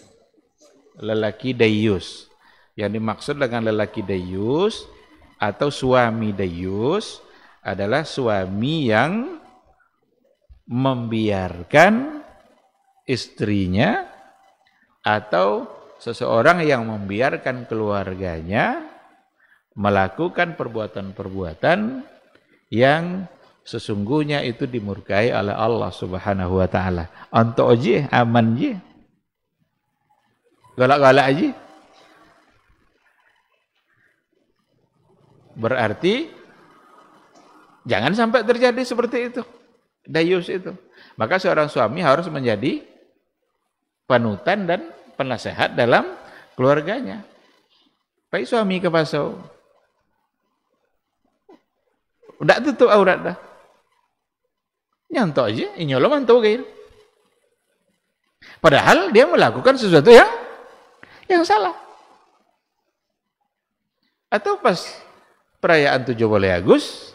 Lelaki dayus. Yang dimaksud dengan lelaki dayus atau suami dayus adalah suami yang membiarkan istrinya atau seseorang yang membiarkan keluarganya melakukan perbuatan-perbuatan yang sesungguhnya itu dimurkai oleh Allah Subhanahu wa taala. Anto aja aman je. Galak-galak aja. Berarti jangan sampai terjadi seperti itu. Dayus itu. Maka seorang suami harus menjadi panutan dan penasehat dalam keluarganya. Baik suami ke pasau. Udah tutup aurat dah. Nyantok aja, inyolo mantu kayak. Padahal dia melakukan sesuatu yang salah. Atau pas perayaan 17 Agustus,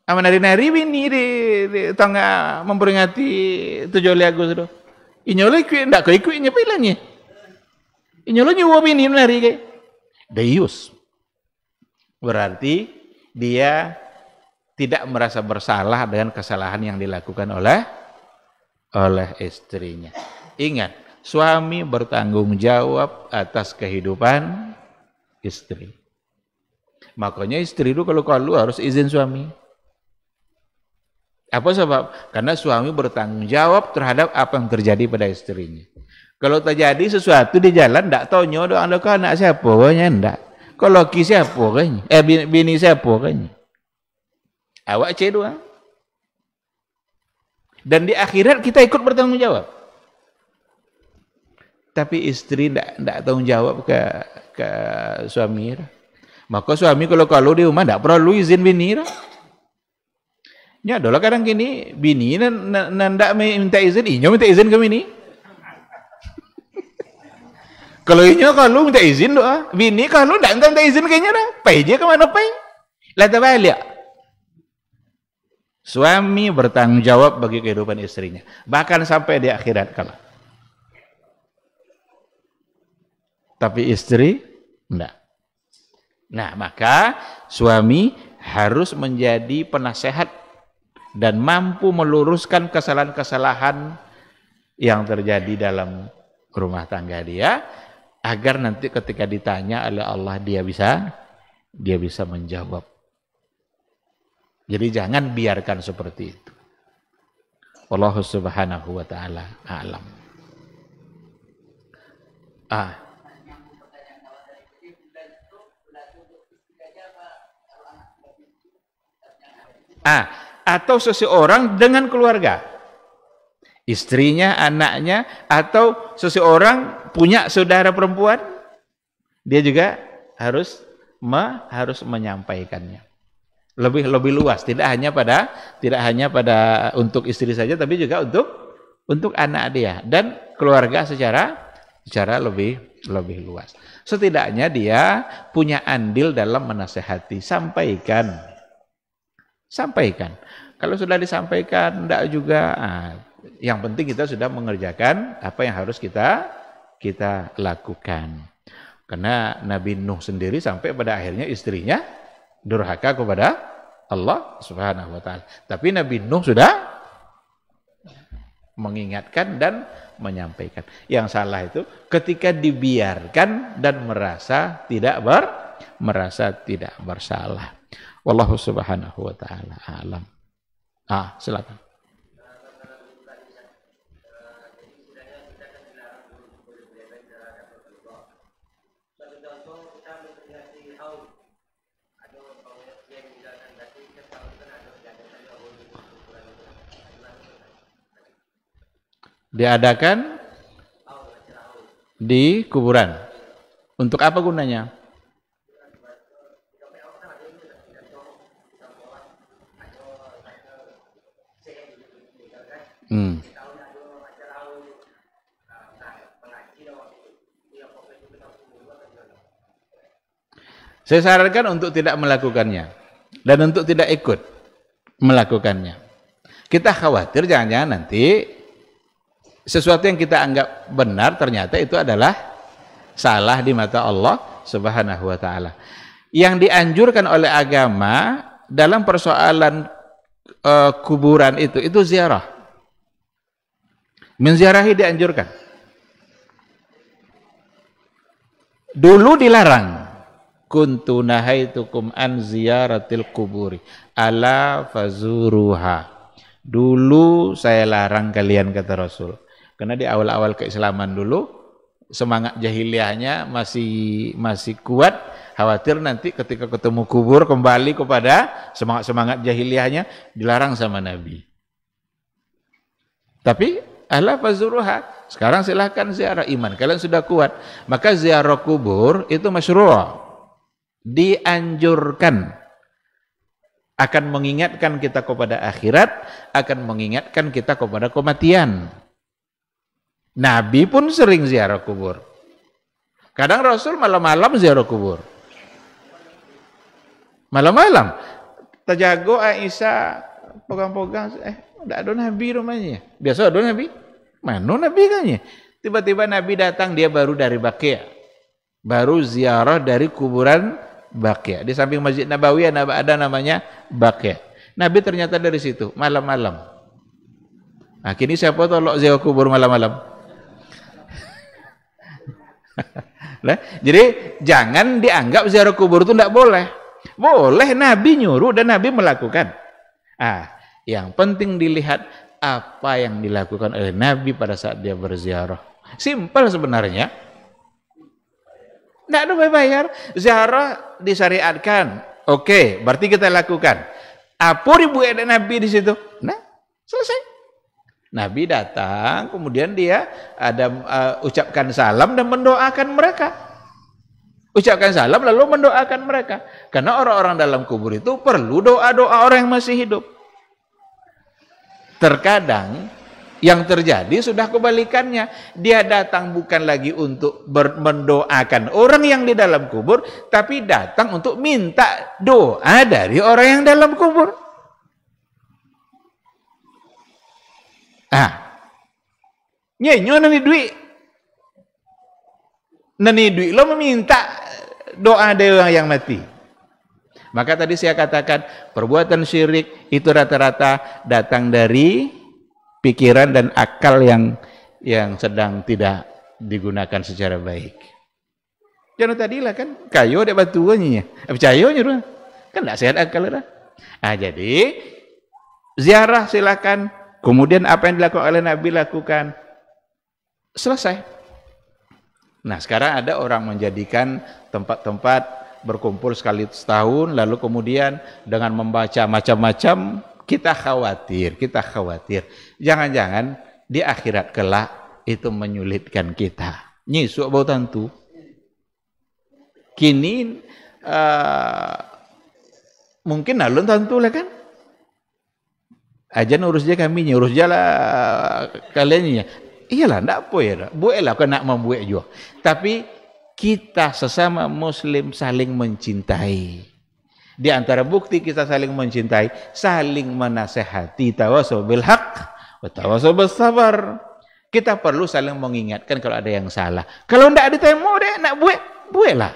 aman nari-nari bini di tangga memperingati 17 Agustus itu. Inyolo ikut ndak kau ikut nyepilanya. Inyolo nyuwa bini nari kayak. Dayus. Berarti dia tidak merasa bersalah dengan kesalahan yang dilakukan oleh istrinya. Ingat, suami bertanggung jawab atas kehidupan istri. Makanya istri itu kalau harus izin suami. Apa sebab? Karena suami bertanggung jawab terhadap apa yang terjadi pada istrinya. Kalau terjadi sesuatu di jalan, tidak tahu nyodo anak siapa, pokoknya tidak. Kalau laki siapa kan? Bini siapa kan? Awak doang. Dan di akhirat kita ikut bertanggung jawab. Tapi istri tidak tanggung jawab ke suami. Maka suami kalau di rumah tidak perlu izin bini. Nya adalah kadang gini, bini ndak minta izin, inyo minta izin ke bini. Kalau inyo kalau minta izin doa, bini kalau ndak minta izin kayaknya dah, pai je ke mana pai? Lah terbalik. Suami bertanggung jawab bagi kehidupan istrinya, bahkan sampai di akhirat kala. Tapi istri enggak. Nah, maka suami harus menjadi penasehat dan mampu meluruskan kesalahan-kesalahan yang terjadi dalam rumah tangga dia, agar nanti ketika ditanya oleh Allah dia bisa menjawab. Jadi jangan biarkan seperti itu. Wallahu subhanahu wa ta'ala a'lam. Atau seseorang dengan keluarga, istrinya, anaknya, atau seseorang punya saudara perempuan, dia juga harus menyampaikannya. Lebih luas, tidak hanya pada untuk istri saja, tapi juga untuk anak dia dan keluarga secara lebih luas. Setidaknya dia punya andil dalam menasehati, sampaikan. Kalau sudah disampaikan, tidak juga. Yang penting kita sudah mengerjakan apa yang harus kita lakukan. Karena Nabi Nuh sendiri sampai pada akhirnya istrinya durhaka kepada Allah Subhanahu wa ta'ala. Tapi Nabi Nuh sudah mengingatkan dan menyampaikan. Yang salah itu ketika dibiarkan dan merasa tidak bersalah. Wallahu subhanahu wa ta'ala a'lam. Silakan. Diadakan di kuburan. Untuk apa gunanya? Saya sarankan untuk tidak melakukannya dan untuk tidak ikut melakukannya. Kita khawatir jangan-jangan nanti sesuatu yang kita anggap benar ternyata itu adalah salah di mata Allah Subhanahu wa ta'ala. Yang dianjurkan oleh agama dalam persoalan kuburan itu ziarah. Menziarahi dianjurkan. Dulu dilarang. Kuntu nahaitukum an ziyaratil kuburi ala fazuruha. Dulu saya larang kalian, kata Rasul. Karena di awal-awal keislaman dulu semangat jahiliyahnya masih kuat, khawatir nanti ketika ketemu kubur kembali kepada semangat jahiliyahnya, dilarang sama Nabi. Tapi ala fazuruha, sekarang silahkan ziarah, iman kalian sudah kuat, maka ziarah kubur itu masyru', dianjurkan, akan mengingatkan kita kepada akhirat, akan mengingatkan kita kepada kematian. Nabi pun sering ziarah kubur. Kadang Rasul malam-malam ziarah kubur. Malam-malam. Tajago Aisyah pegang-pegang, tidak ada Nabi rumahnya. Biasa ada Nabi? Mana Nabi kayaknya? Tiba-tiba Nabi datang, dia baru dari Baqi'. Baru ziarah dari kuburan Baqi'. Di samping Masjid Nabawi ada namanya Baqi'. Nabi ternyata dari situ malam-malam. Nah, kini siapa tolok ziarah kubur malam-malam? Jadi jangan dianggap ziarah kubur itu tidak boleh. Boleh, Nabi nyuruh dan Nabi melakukan. Yang penting dilihat apa yang dilakukan oleh Nabi pada saat dia berziarah. Simpel sebenarnya. Tidak ada bayar. Ziarah disyariatkan. Oke, berarti kita lakukan. Apa ribu ada Nabi di situ? Nah, selesai. Nabi datang, kemudian dia ada ucapkan salam dan mendoakan mereka. Ucapkan salam lalu mendoakan mereka. Karena orang-orang dalam kubur itu perlu doa-doa orang yang masih hidup. Terkadang yang terjadi sudah kebalikannya. Dia datang bukan lagi untuk mendoakan orang yang di dalam kubur, tapi datang untuk minta doa dari orang yang dalam kubur. Nyenyo nani duit lo meminta doa dari orang yang mati. Maka tadi saya katakan perbuatan syirik itu rata-rata datang dari pikiran dan akal yang sedang tidak digunakan secara baik. Jangan tadilah kan kayu ada batuannya. Percaya nyuruh. Kan enggak sehat akal dah. Jadi ziarah silakan. Kemudian apa yang dilakukan oleh Nabi lakukan. Selesai. Nah, sekarang ada orang menjadikan tempat-tempat berkumpul sekali setahun, lalu kemudian dengan membaca macam-macam, kita khawatir. Jangan-jangan di akhirat kelak itu menyulitkan kita. Nyisuk bau tentu. Kini mungkin alun tentu lah kan. Aja urus je kami, urus je lah kalian. Iyalah, ndak apa ya. Buatlah kau nak membuat juga. Tapi kita sesama muslim saling mencintai. Di antara bukti kita saling mencintai, saling menasehati, tawasau bil haq wa tawasau bis sabar. Kita perlu saling mengingatkan kalau ada yang salah. Kalau ndak ada temu deh nak buatlah.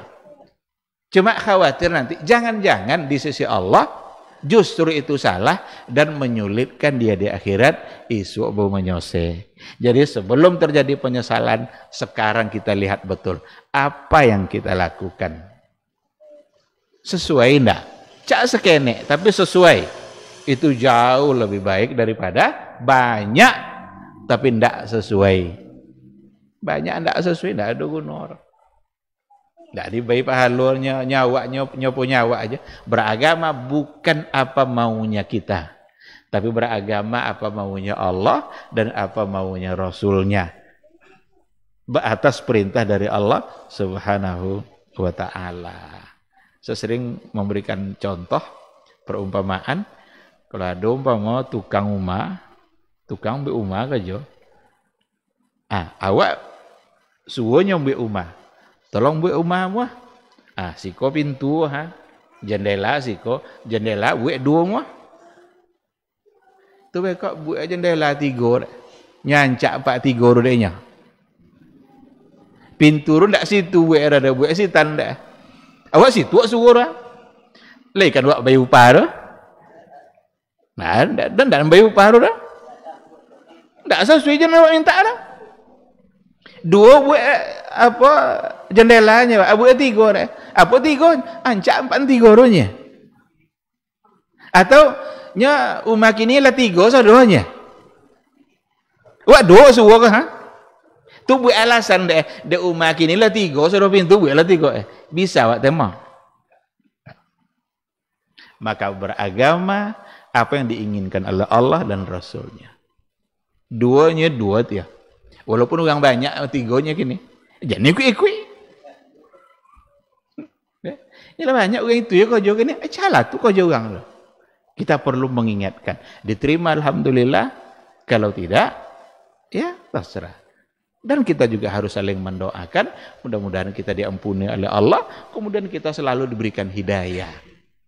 Cuma khawatir nanti jangan-jangan di sisi Allah justru itu salah dan menyulitkan dia di akhirat, isu bau menyose. Jadi sebelum terjadi penyesalan, sekarang kita lihat betul apa yang kita lakukan. Sesuai enggak? Cak sekene, tapi sesuai. Itu jauh lebih baik daripada banyak tapi enggak sesuai. Banyak enggak sesuai, enggak ada guna. Enggak dibayar pahalurnya, nyopo nyawa aja. Beragama bukan apa maunya kita, tapi beragama apa maunya Allah dan apa maunya Rasulnya. Atas perintah dari Allah Subhanahu wa ta'ala. Saya sering memberikan contoh perumpamaan. Kalau ada umpama tukang be umah kajo. Awak suwo nyombe umah. Tolong buat rumah muah. Siko pintu jendela siko, jendela buat dua muah. Tu bekok buat jendela 3. Nyancak 4 3 rodenya. Pintu ru ndak situ buat ada buat sitan dak. Awak situ suruh dah. Lekan buat bayu paru. Nah, dan bayu paru dah. Ndak sesuai je nak minta dah. 2 buat apa jendelanya, buat 3 dah. Apa 3? Ancak 4 3 ronya. Atau nya rumah kini lah 3 saudaranya. Wak 2 suruh ke Tu buat alasan deh, de rumah kini lah 3 saudara pintu buat lah 3 Bisa wak tema. Maka beragama apa yang diinginkan oleh Allah dan Rasulnya. 2-nya 2 dia. Walaupun orang banyak 3-nya kini. Jangan ikut-ikut. Ini banyak orang itu ya kau jauh kini. Salah tu kau jauh orang. Kita perlu mengingatkan. Diterima alhamdulillah. Kalau tidak, ya terserah. Dan kita juga harus saling mendoakan. Mudah-mudahan kita diampuni oleh Allah. Kemudian kita selalu diberikan hidayah.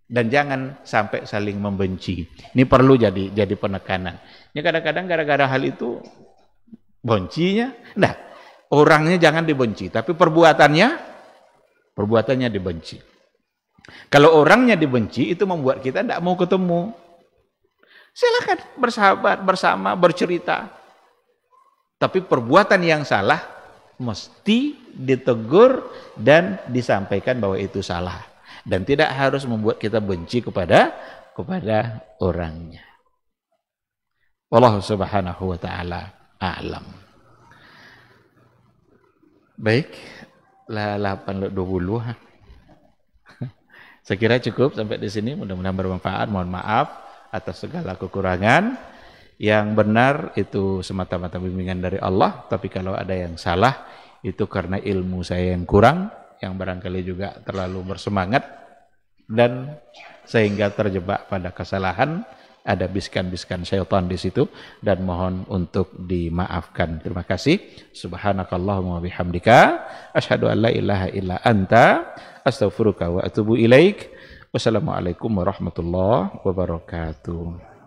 Dan jangan sampai saling membenci. Ini perlu jadi penekanan. Ini kadang-kadang gara-gara hal itu bencinya, nah orangnya jangan dibenci, tapi perbuatannya dibenci. Kalau orangnya dibenci itu membuat kita tidak mau ketemu. Silakan bersahabat bersama, bercerita. Tapi perbuatan yang salah mesti ditegur dan disampaikan bahwa itu salah. Dan tidak harus membuat kita benci kepada orangnya. Allah Subhanahu wa ta'ala a'lam. Baik, 8:20. Saya kira cukup sampai di sini. Mudah-mudahan bermanfaat. Mohon maaf atas segala kekurangan. Yang benar itu semata-mata bimbingan dari Allah. Tapi kalau ada yang salah, itu karena ilmu saya yang kurang, yang barangkali juga terlalu bersemangat dan sehingga terjebak pada kesalahan. ada bisikan-bisikan syaitan di situ dan mohon untuk dimaafkan. Terima kasih. Subhanakallahumma wa bihamdika asyhadu an la ilaha illa anta astaghfiruka wa atubu ilaik. Wassalamualaikum warahmatullahi wabarakatuh.